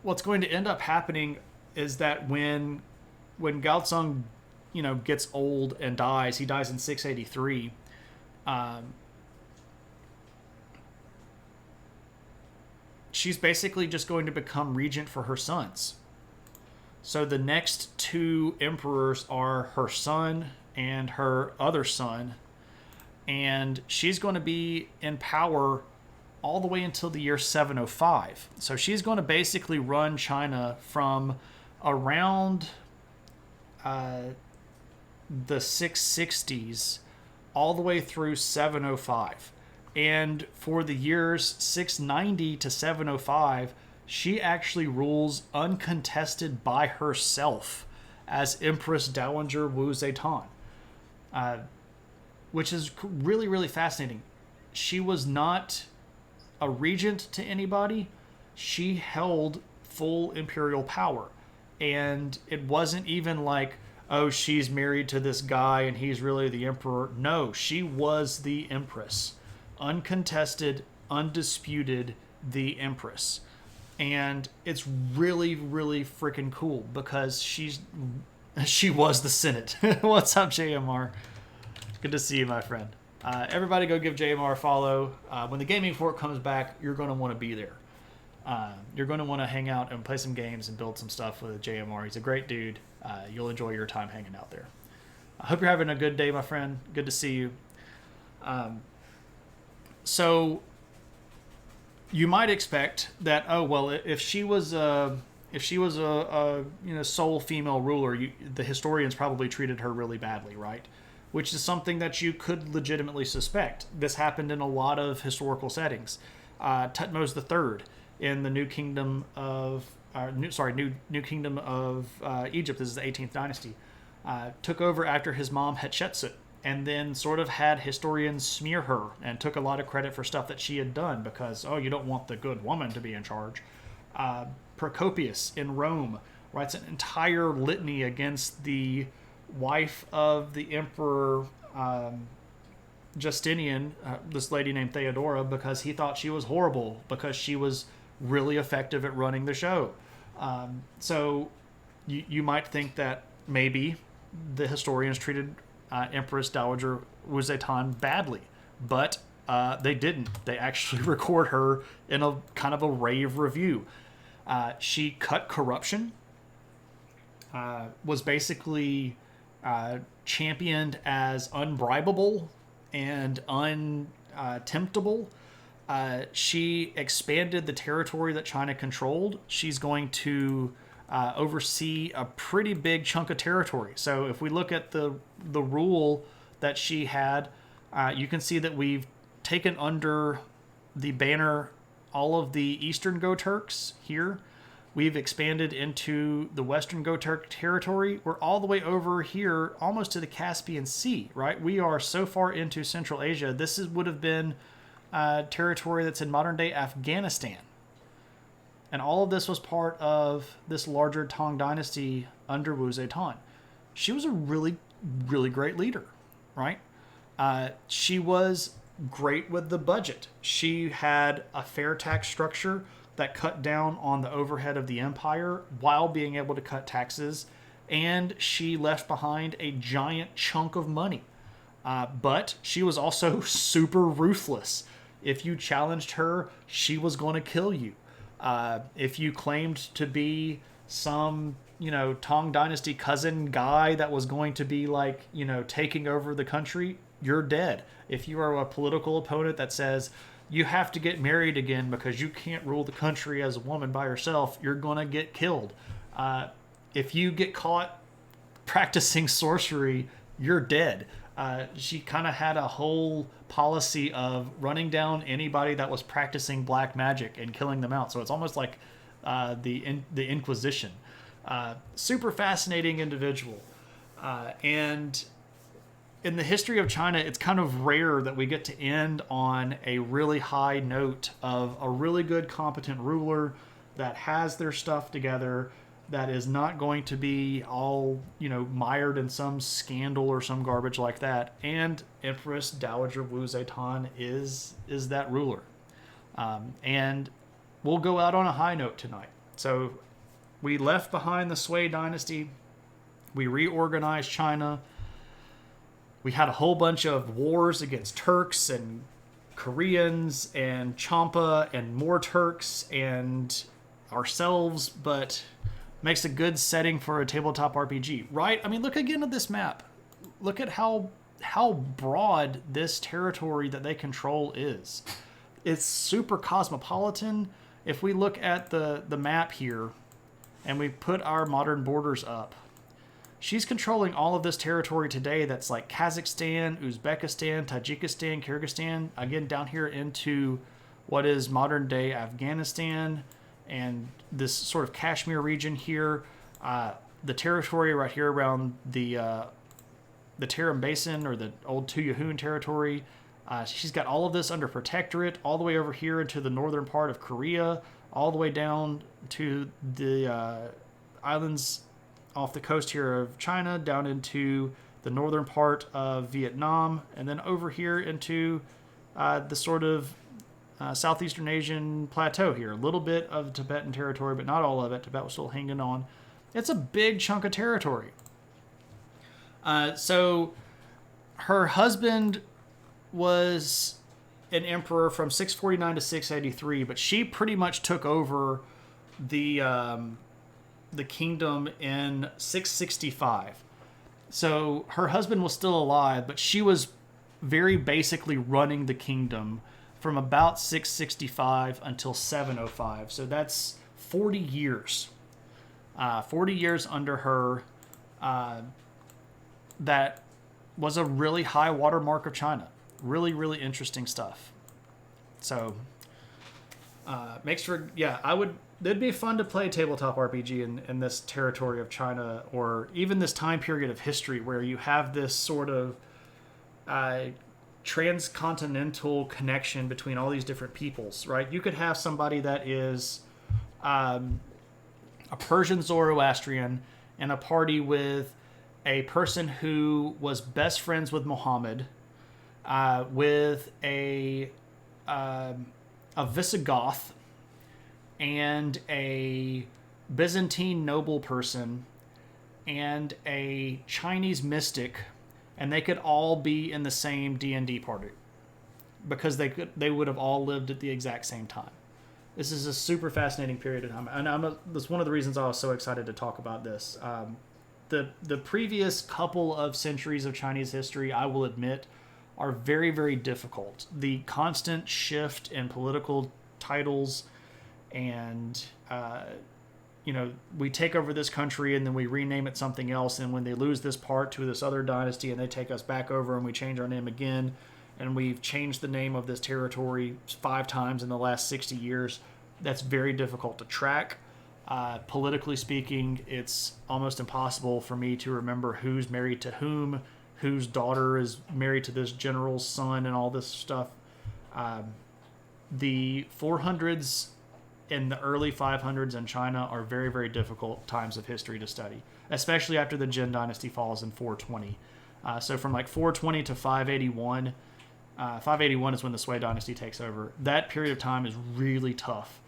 what's going to end up happening is that when Gaozong, gets old and dies, he dies in 683. She's basically just going to become regent for her sons. So the next two emperors are her son and her other son, and she's going to be in power all the way until the year 705. So she's going to basically run China from around the 660s all the way through 705. And for the years 690 to 705, She actually rules uncontested by herself as Empress Dowager Wu Zetian, which is really, really fascinating. She was not a regent to anybody. She held full imperial power. And it wasn't even like, oh, she's married to this guy and he's really the emperor. No, she was the empress. Uncontested, undisputed, the empress. And it's really, really freaking cool because she was the Senate. What's up, JMR? Good to see you, my friend. Everybody go give JMR a follow. When the gaming fork comes back, you're going to want to be there. You're going to want to hang out and play some games and build some stuff with JMR. He's a great dude. You'll enjoy your time hanging out there. I hope you're having a good day, my friend. Good to see you. So you might expect that, oh well, if she was a sole female ruler, the historians probably treated her really badly, right? Which is something that you could legitimately suspect. This happened in a lot of historical settings. Thutmose III in the New Kingdom of New Kingdom of Egypt. This is the 18th dynasty. Took over after his mom Hatshepsut, and then sort of had historians smear her and took a lot of credit for stuff that she had done because, oh, you don't want the good woman to be in charge. Procopius in Rome writes an entire litany against the wife of the emperor Justinian, this lady named Theodora, because he thought she was horrible because she was really effective at running the show. So you might think that maybe the historians treated Empress Dowager Wu Zetian badly, but they didn't. They actually record her in a kind of a rave review. She cut corruption, was basically championed as unbribable and untemptable. She expanded the territory that China controlled. She's going to oversee a pretty big chunk of territory. So if we look at the rule that she had, you can see that we've taken under the banner all of the Eastern Go-Turks here. We've expanded into the Western Go-Turk territory. We're all the way over here, almost to the Caspian Sea, right? We are so far into Central Asia. This would have been territory that's in modern-day Afghanistan. And all of this was part of this larger Tang dynasty under Wu Zetian. She was a really, really great leader, right? She was great with the budget. She had a fair tax structure that cut down on the overhead of the empire while being able to cut taxes. And she left behind a giant chunk of money. But she was also super ruthless. If you challenged her, she was going to kill you. If you claimed to be some, Tang Dynasty cousin guy that was going to be like, taking over the country, you're dead. If you are a political opponent that says you have to get married again because you can't rule the country as a woman by yourself, you're going to get killed. If you get caught practicing sorcery, you're dead. She kind of had a whole policy of running down anybody that was practicing black magic and killing them out. So it's almost like the Inquisition. Super fascinating individual. And in the history of China, it's kind of rare that we get to end on a really high note of a really good, competent ruler that has their stuff together, that is not going to be all, mired in some scandal or some garbage like that. And Empress Dowager Wu Zetian is that ruler. And we'll go out on a high note tonight. So we left behind the Sui dynasty. We reorganized China. We had a whole bunch of wars against Turks and Koreans and Champa and more Turks and ourselves, but makes a good setting for a tabletop RPG, right? I mean, look again at this map. Look at how broad this territory that they control is. It's super cosmopolitan. If we look at the map here and we put our modern borders up, she's controlling all of this territory today that's like Kazakhstan, Uzbekistan, Tajikistan, Kyrgyzstan, again down here into what is modern day Afghanistan, and this sort of Kashmir region here, the territory right here around the Tarim Basin, or the old Tuyahun territory. She's got all of this under protectorate, all the way over here into the northern part of Korea, all the way down to the islands off the coast here of China, down into the northern part of Vietnam, and then over here into the sort of Southeastern Asian plateau here. A little bit of Tibetan territory, but not all of it. Tibet was still hanging on. It's a big chunk of territory. So her husband was an emperor from 649 to 683, but she pretty much took over the kingdom in 665. So her husband was still alive, but she was very basically running the kingdom from about 665 until 705. So that's 40 years. 40 years under her. That was a really high watermark of China. Really, really interesting stuff. So, makes for, it'd be fun to play tabletop RPG in this territory of China, or even this time period of history where you have this sort of transcontinental connection between all these different peoples, right? You could have somebody that is a Persian Zoroastrian in a party with a person who was best friends with Muhammad, with a Visigoth and a Byzantine noble person and a Chinese mystic, and they could all be in the same D&D party because they would have all lived at the exact same time. This is a super fascinating period of time, and that's one of the reasons I was so excited to talk about this. The previous couple of centuries of Chinese history, I will admit, are very, very difficult. The constant shift in political titles, and we take over this country and then we rename it something else, and when they lose this part to this other dynasty and they take us back over and we change our name again, and we've changed the name of this territory 5 times in the last 60 years. That's very difficult to track. Politically speaking, it's almost impossible for me to remember who's married to whom, whose daughter is married to this general's son, and all this stuff. The 400s and the early 500s in China are very, very difficult times of history to study, especially after the Jin Dynasty falls in 420. So from like 420 to 581, 581 is when the Sui Dynasty takes over. That period of time is really tough.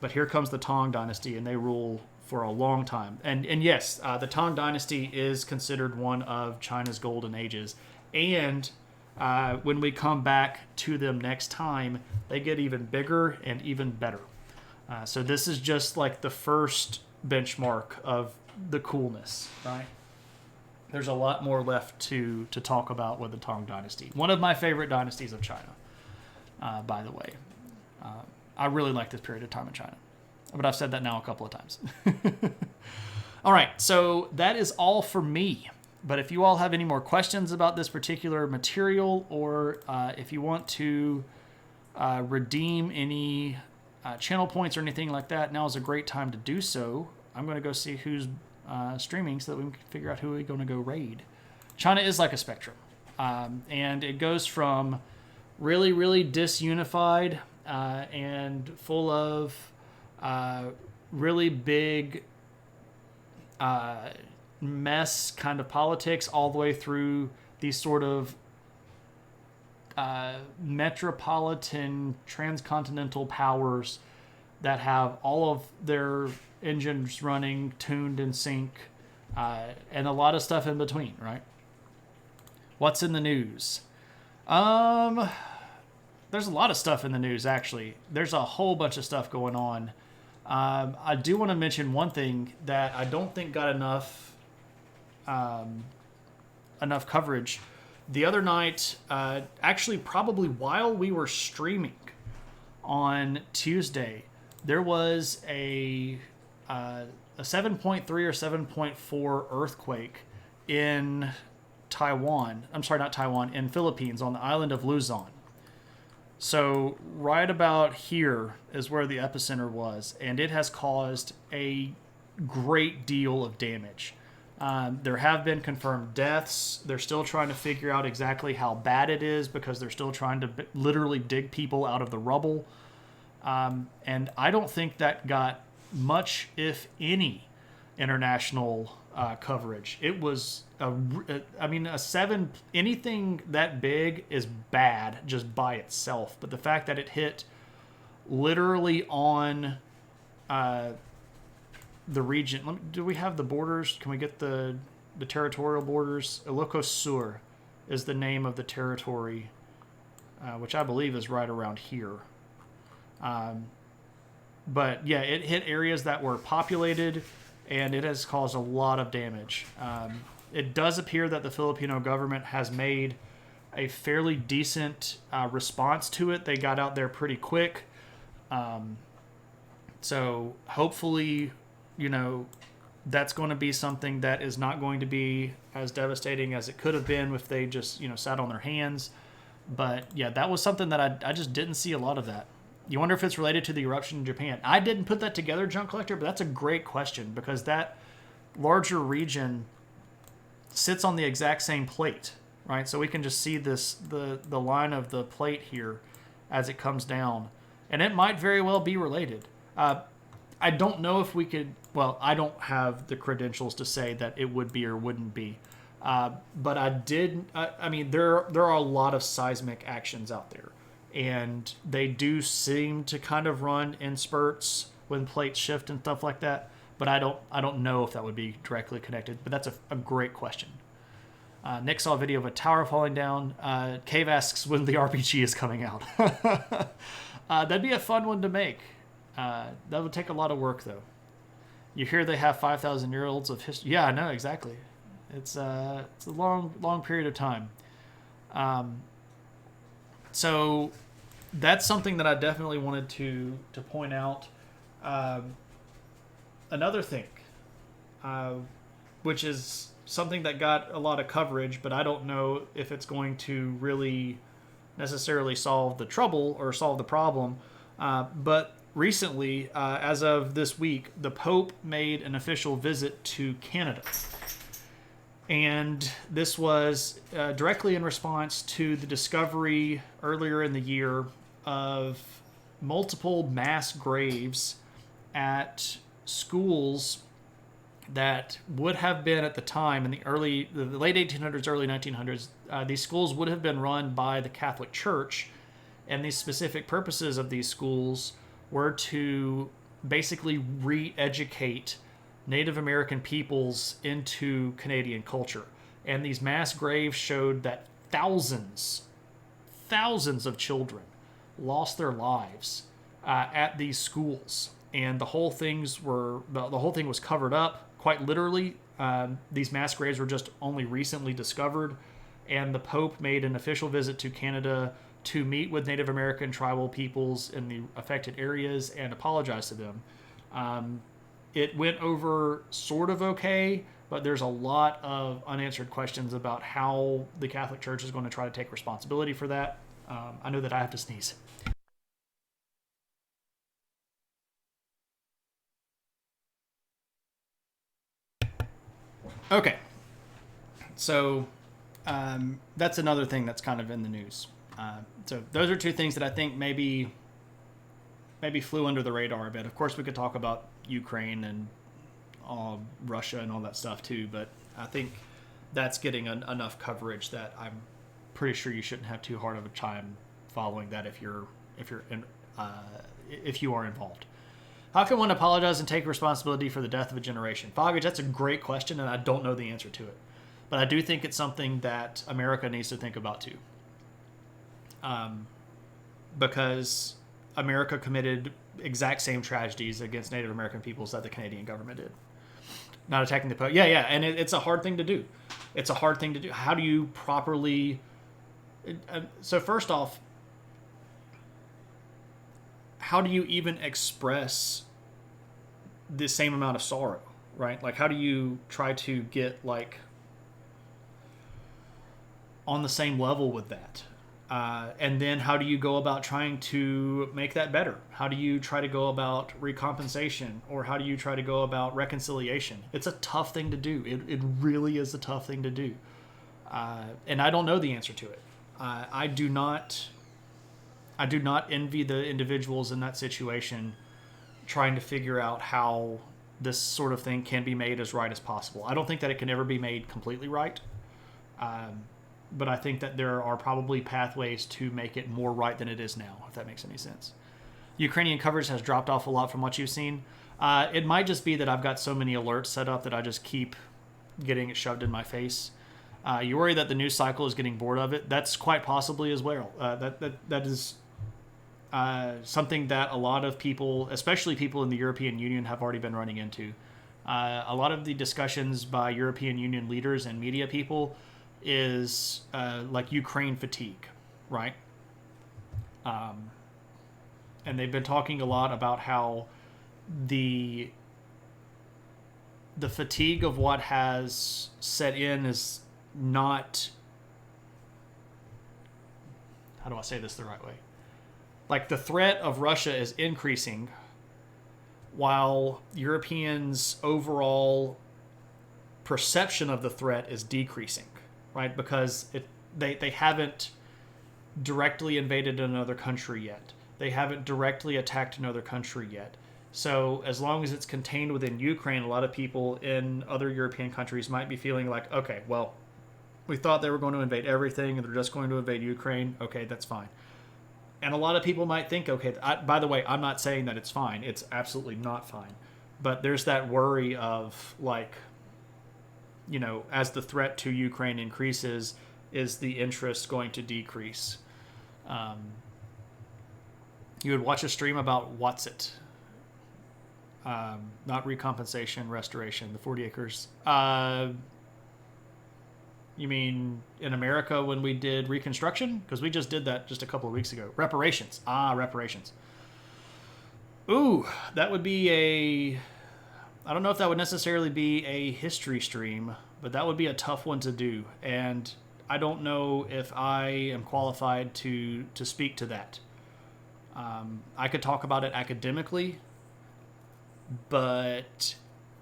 But here comes the Tang Dynasty, and they rule for a long time. And yes, the Tang Dynasty is considered one of China's golden ages. And when we come back to them next time, they get even bigger and even better. So this is just like the first benchmark of the coolness, right? There's a lot more left to talk about with the Tang Dynasty. One of my favorite dynasties of China, by the way. I really like this period of time in China. But I've said that now a couple of times. All right, so that is all for me. But if you all have any more questions about this particular material, or if you want to redeem any channel points or anything like that, now is a great time to do so. I'm going to go see who's streaming so that we can figure out who we're going to go raid. China is like a spectrum. And it goes from really, really disunified and full of really big mess kind of politics, all the way through these sort of metropolitan transcontinental powers that have all of their engines running, tuned in sync, and a lot of stuff in between, right? What's in the news? There's a lot of stuff in the news, actually. There's a whole bunch of stuff going on. I do want to mention one thing that I don't think got enough coverage. The other night, actually probably while we were streaming on Tuesday, there was a 7.3 or 7.4 earthquake in Taiwan. I'm sorry, not Taiwan, in Philippines on the island of Luzon. So right about here is where the epicenter was, and it has caused a great deal of damage. There have been confirmed deaths. They're still trying to figure out exactly how bad it is because they're still trying to literally dig people out of the rubble. And I don't think that got much, if any, international coverage. It was a 7. Anything that big is bad just by itself, but the fact that it hit literally on the region. Do we have the borders? Can we get the territorial borders? Ilocos Sur is the name of the territory, which I believe is right around here. But yeah, it hit areas that were populated, and it has caused a lot of damage. It does appear that the Filipino government has made a fairly decent response to it. They got out there pretty quick. So hopefully, that's going to be something that is not going to be as devastating as it could have been if they just, sat on their hands. But yeah, that was something that I just didn't see a lot of that. You wonder if it's related to the eruption in Japan. I didn't put that together, Junk Collector, but that's a great question because that larger region sits on the exact same plate, right? So we can just see the line of the plate here as it comes down. And it might very well be related. I don't know if we could... Well, I don't have the credentials to say that it would be or wouldn't be. But I did... I mean, there are a lot of seismic actions out there. And they do seem to kind of run in spurts when plates shift and stuff like that. But I don't know if that would be directly connected. But that's a great question. Nick saw a video of a tower falling down. Cave asks when the RPG is coming out. That'd be a fun one to make. That would take a lot of work, though. You hear they have 5,000-year-olds of history. Yeah, I know, exactly. It's a long period of time. So that's something that I definitely wanted to point out. Another thing, which is something that got a lot of coverage, but I don't know if it's going to really necessarily solve the trouble or solve the problem. But recently, as of this week, the Pope made an official visit to Canada. And this was directly in response to the discovery earlier in the year of multiple mass graves at schools that would have been at the time in the late 1800s, early 1900s. These schools would have been run by the Catholic Church, and the specific purposes of these schools were to basically re-educate Native American peoples into Canadian culture. And these mass graves showed that thousands of children lost their lives at these schools. And the whole thing was covered up, quite literally. These mass graves were just only recently discovered. And the Pope made an official visit to Canada to meet with Native American tribal peoples in the affected areas and apologize to them. It went over sort of okay, but there's a lot of unanswered questions about how the Catholic Church is going to try to take responsibility for that. I know that I have to sneeze. Okay. So that's another thing that's kind of in the news. So those are two things that I think maybe flew under the radar a bit. Of course, we could talk about Ukraine and Russia and all that stuff too, but I think that's getting enough coverage that I'm pretty sure you shouldn't have too hard of a time following that if you are involved. How can one apologize and take responsibility for the death of a generation? Foggage, that's a great question, and I don't know the answer to it. But I do think it's something that America needs to think about too. Because America committed exact same tragedies against Native American peoples that the Canadian government did. Not attacking the Pope. Yeah, and it's a hard thing to do. It's a hard thing to do. How do you properly... So first off, how do you even express the same amount of sorrow, right? Like, how do you try to get, like, on the same level with that? And then how do you go about trying to make that better? How do you try to go about recompensation, or how do you try to go about reconciliation? It's a tough thing to do. It really is a tough thing to do. And I don't know the answer to it. I do not envy the individuals in that situation trying to figure out how this sort of thing can be made as right as possible. I don't think that it can ever be made completely right. But I think that there are probably pathways to make it more right than it is now, if that makes any sense. Ukrainian coverage has dropped off a lot from what you've seen. It might just be that I've got so many alerts set up that I just keep getting it shoved in my face. You worry that the news cycle is getting bored of it. That's quite possibly as well. That is something that a lot of people, especially people in the European Union, have already been running into. A lot of the discussions by European Union leaders and media people is like Ukraine fatigue, right? And they've been talking a lot about how the fatigue of what has set in is not, how do I say this the right way? Like, the threat of Russia is increasing while Europeans' overall perception of the threat is decreasing, right? Because they haven't directly invaded another country yet. They haven't directly attacked another country yet. So as long as it's contained within Ukraine, a lot of people in other European countries might be feeling like, okay, well, we thought they were going to invade everything and they're just going to invade Ukraine. Okay, that's fine. And a lot of people might think, okay, by the way, I'm not saying that it's fine. It's absolutely not fine. But there's that worry of, like, you know, as the threat to Ukraine increases, is the interest going to decrease? You would watch a stream about what's it? Not recompensation, restoration, the 40 acres. You mean in America when we did Reconstruction? Because we just did that just a couple of weeks ago. Reparations. Reparations. Ooh, that would be I don't know if that would necessarily be a history stream, but that would be a tough one to do. And I don't know if I am qualified to speak to that. I could talk about it academically, but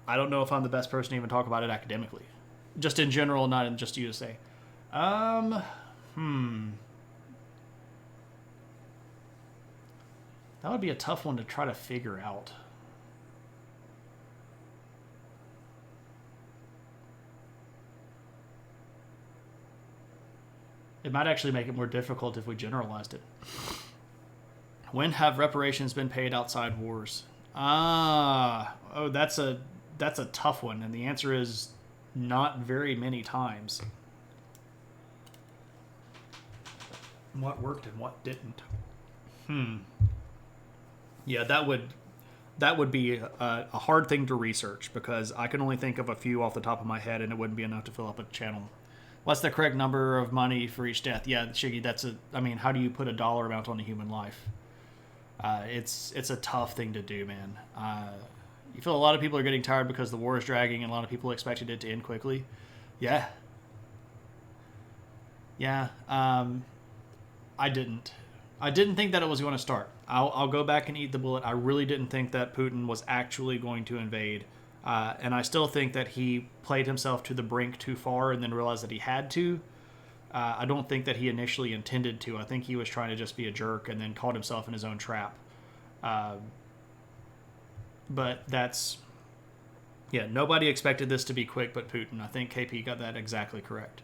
I don't know if I'm the best person to even talk about it academically. Just in general, not in just USA. That would be a tough one to try to figure out. It might actually make it more difficult if we generalized it. When have reparations been paid outside wars? That's a tough one, and the answer is not very many times. What worked and what didn't? Yeah, that would be a hard thing to research, because I can only think of a few off the top of my head, and it wouldn't be enough to fill up a channel. What's the correct number of money for each death? Yeah, Shiggy, how do you put a dollar amount on a human life? It's a tough thing to do, man. You feel a lot of people are getting tired because the war is dragging, and a lot of people expected it to end quickly. Yeah. I didn't think that it was going to start. I'll go back and eat the bullet. I really didn't think that Putin was actually going to invade. And I still think that he played himself to the brink too far and then realized that he had to. I don't think that he initially intended to. I think he was trying to just be a jerk and then caught himself in his own trap. But nobody expected this to be quick but Putin. I think KP got that exactly correct.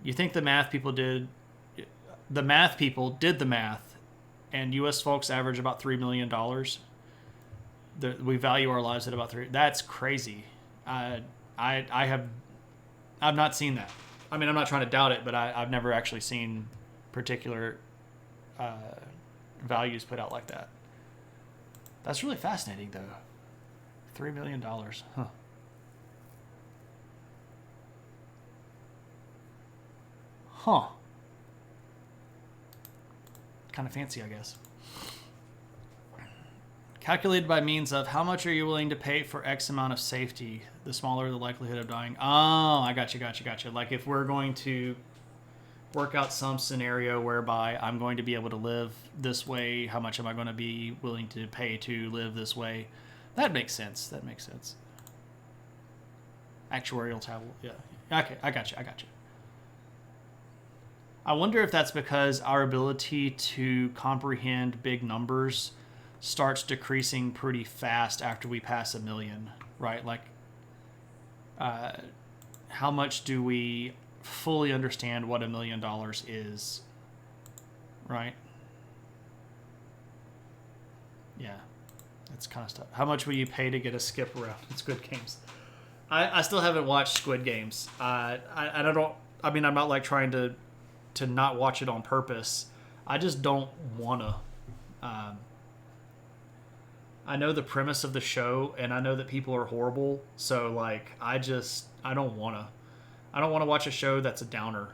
You think the math people did the math, and U.S. folks average about $3 million. We value our lives at about $3. That's crazy. I've not seen that. I mean, I'm not trying to doubt it, but I've never actually seen particular values put out like that. That's really fascinating, though. $3 million. Huh. Huh. Kind of fancy, I guess. Calculated by means of how much are you willing to pay for X amount of safety, the smaller the likelihood of dying. Oh, I got you. Like if we're going to work out some scenario whereby I'm going to be able to live this way. How much am I going to be willing to pay to live this way? That makes sense. That makes sense. Actuarial table. Yeah. Okay, I got you. I wonder if that's because our ability to comprehend big numbers starts decreasing pretty fast after we pass 1 million, right? Like, how much do we fully understand what $1 million is, right? Yeah, that's kind of stuff. How much will you pay to get a skip around in Squid Games? I still haven't watched Squid Games. I don't. I mean, I'm not like trying to not watch it on purpose. I just don't wanna. I know the premise of the show, and I know that people are horrible. So like, I don't wanna. I don't want to watch a show that's a downer,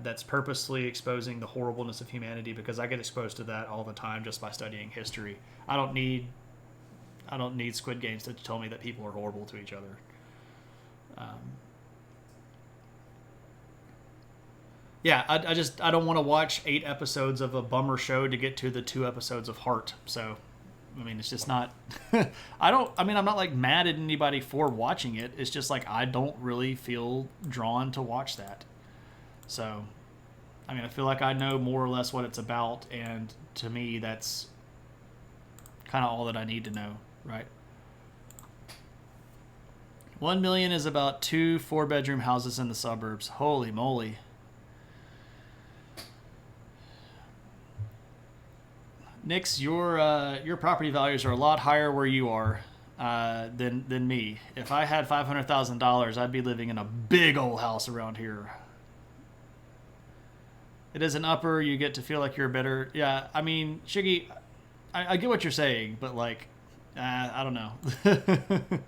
that's purposely exposing the horribleness of humanity, because I get exposed to that all the time just by studying history. I don't need Squid Games to tell me that people are horrible to each other. Yeah, I don't want to watch 8 episodes of a bummer show to get to the 2 episodes of Heart. So, I mean, it's just not. I'm not like mad at anybody for watching it. It's just like I don't really feel drawn to watch that. So, I mean, I feel like I know more or less what it's about, and to me, that's kind of all that I need to know, right? 1 million is about 2 4-bedroom houses in the suburbs. Holy moly. Nix, your property values are a lot higher where you are than me. If I had $500,000, I'd be living in a big old house around here. It is an upper. You get to feel like you're better. Yeah, I mean, Shiggy, I get what you're saying, but like, I don't know.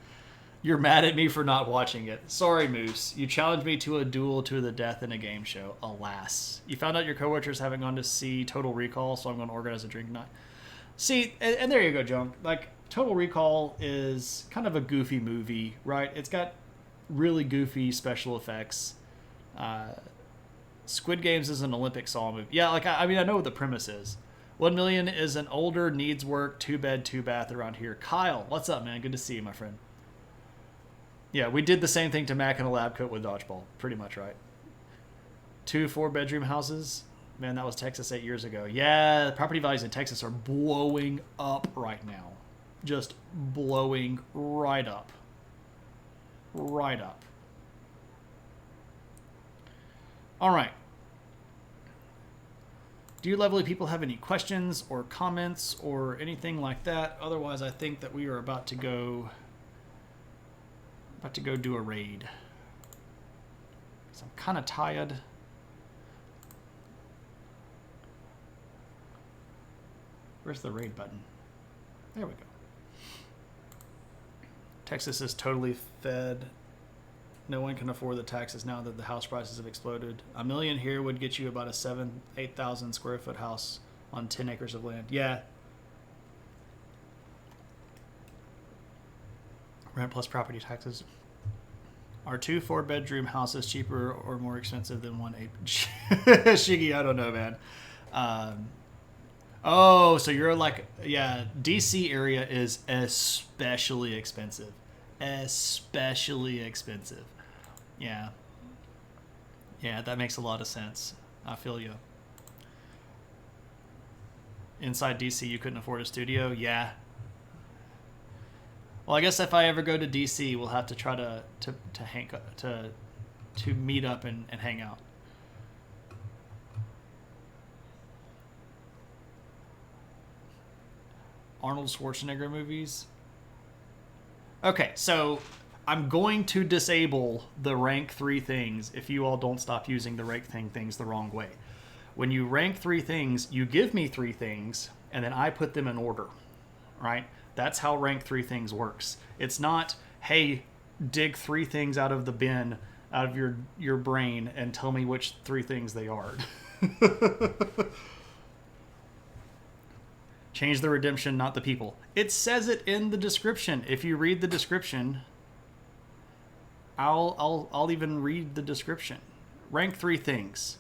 You're mad at me for not watching it. Sorry, Moose. You challenged me to a duel to the death in a game show. Alas. You found out your coworkers haven't gone to see Total Recall, so I'm going to organize a drink night. See, and there you go, Junk. Like, Total Recall is kind of a goofy movie, right? It's got really goofy special effects. Squid Games is an Olympic Saw movie. Yeah, like, I mean, I know what the premise is. 1 million is an older, needs work, 2-bed, 2-bath around here. Kyle, what's up, man? Good to see you, my friend. Yeah, we did the same thing to Mac in a lab coat with Dodgeball. Pretty much, right? 2 4-bedroom houses. Man, that was Texas 8 years ago. Yeah, property values in Texas are blowing up right now. Just blowing right up. Right up. All right. Do you lovely people have any questions or comments or anything like that? Otherwise, I think that we are about to go do a raid. So I'm kind of tired. Where's the raid button? There we go. Texas is totally fed. No one can afford the taxes now that the house prices have exploded. 1 million here would get you about a 8,000 square foot house on 10 acres of land. Yeah. Rent plus property taxes. Are 2 4-bedroom houses cheaper or more expensive than 1 8? Shiggy, I don't know, man. Oh, so you're like, yeah, DC area is especially expensive. Especially expensive. Yeah. Yeah, that makes a lot of sense. I feel you. Inside DC, you couldn't afford a studio? Yeah. Well, I guess if I ever go to DC, we'll have to try to meet up and hang out. Arnold Schwarzenegger movies. Okay, so I'm going to disable the rank 3 things if you all don't stop using the rank things the wrong way. When you rank 3 things, you give me 3 things, and then I put them in order, right? That's how rank 3 things works. It's not, hey, dig 3 things out of the bin, out of your brain, and tell me which 3 things they are. Change the redemption, not the people. It says it in the description. If you read the description, I'll even read the description. Rank 3 things.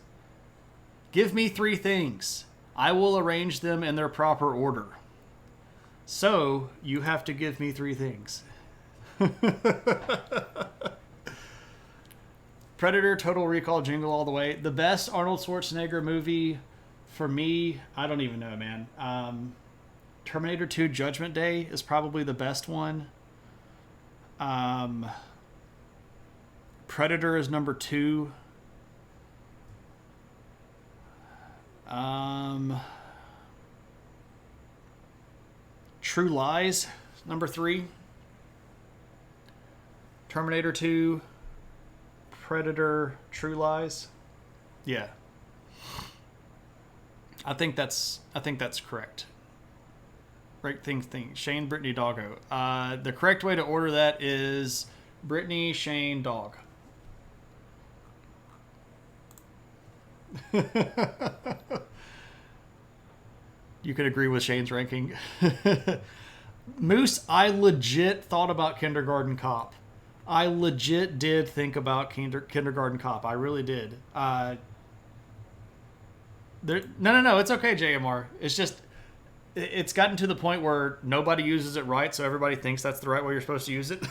Give me 3 things. I will arrange them in their proper order. So, you have to give me 3 things. Predator, Total Recall, Jingle All the Way. The best Arnold Schwarzenegger movie for me, I don't even know, man. Terminator 2 Judgment Day is probably the best one. Predator is number 2. True Lies, number 3. Terminator 2, Predator, True Lies. Yeah. I think that's correct. Right thing. Shane, Brittany, Doggo. The correct way to order that is Brittany, Shane, Dog. You could agree with Shane's ranking. Moose, I legit thought about Kindergarten Cop. I legit did think about Kindergarten Cop. I really did. No. It's okay, JMR. It's just, it's gotten to the point where nobody uses it right, so everybody thinks that's the right way you're supposed to use it.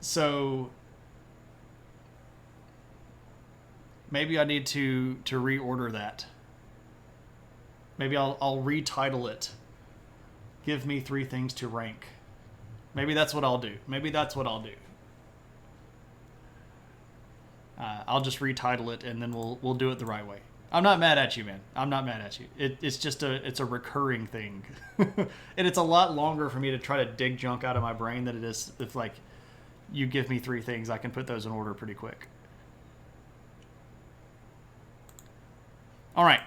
So maybe I need to reorder that. Maybe I'll retitle it. Give me 3 things to rank. Maybe that's what I'll do. I'll just retitle it, and then we'll do it the right way. I'm not mad at you, man. I'm not mad at you. It's just it's a recurring thing, and it's a lot longer for me to try to dig junk out of my brain than it is if, like, you give me 3 things. I can put those in order pretty quick. All right.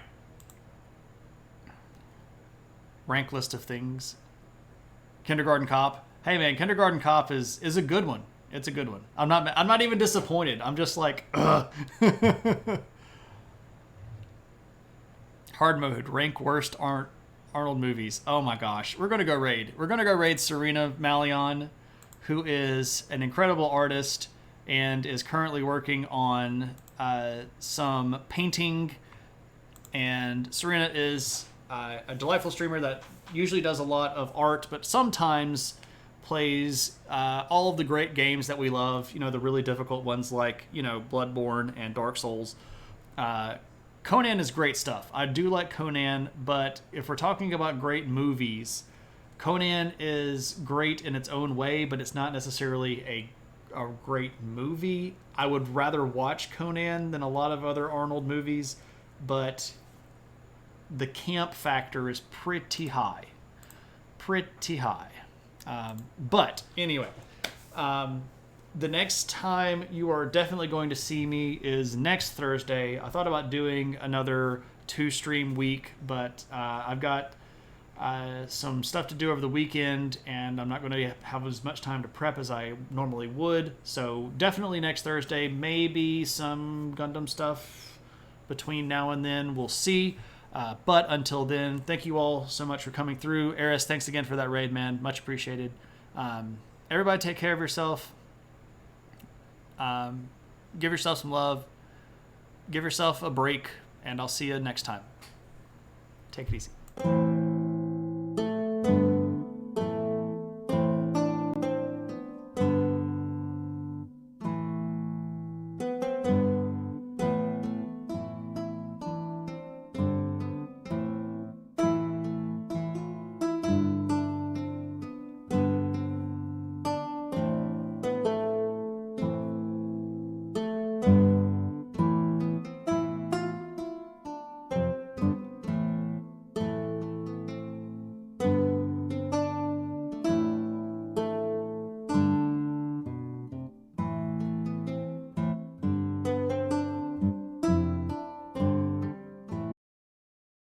Rank list of things. Kindergarten Cop. Hey, man, Kindergarten Cop is a good one. It's a good one. I'm not even disappointed. I'm just like, ugh. Hard mode. Rank worst Arnold movies. Oh my gosh. We're gonna go raid. Serena Malion, who is an incredible artist and is currently working on some painting. And Serena is a delightful streamer that usually does a lot of art, but sometimes plays all of the great games that we love. You know, the really difficult ones like, you know, Bloodborne and Dark Souls. Conan is great stuff. I do like Conan, but if we're talking about great movies, Conan is great in its own way, but it's not necessarily a great movie. I would rather watch Conan than a lot of other Arnold movies, but the camp factor is pretty high. But anyway, the next time you are definitely going to see me is next Thursday. I thought about doing another 2-stream week, but I've got some stuff to do over the weekend, and I'm not going to have as much time to prep as I normally would. So definitely next Thursday, maybe some Gundam stuff between now and then. We'll see. But until then, thank you all so much for coming through. Eris, thanks again for that raid, man. Much appreciated. Everybody take care of yourself. Give yourself some love. Give yourself a break, and I'll see you next time. Take it easy.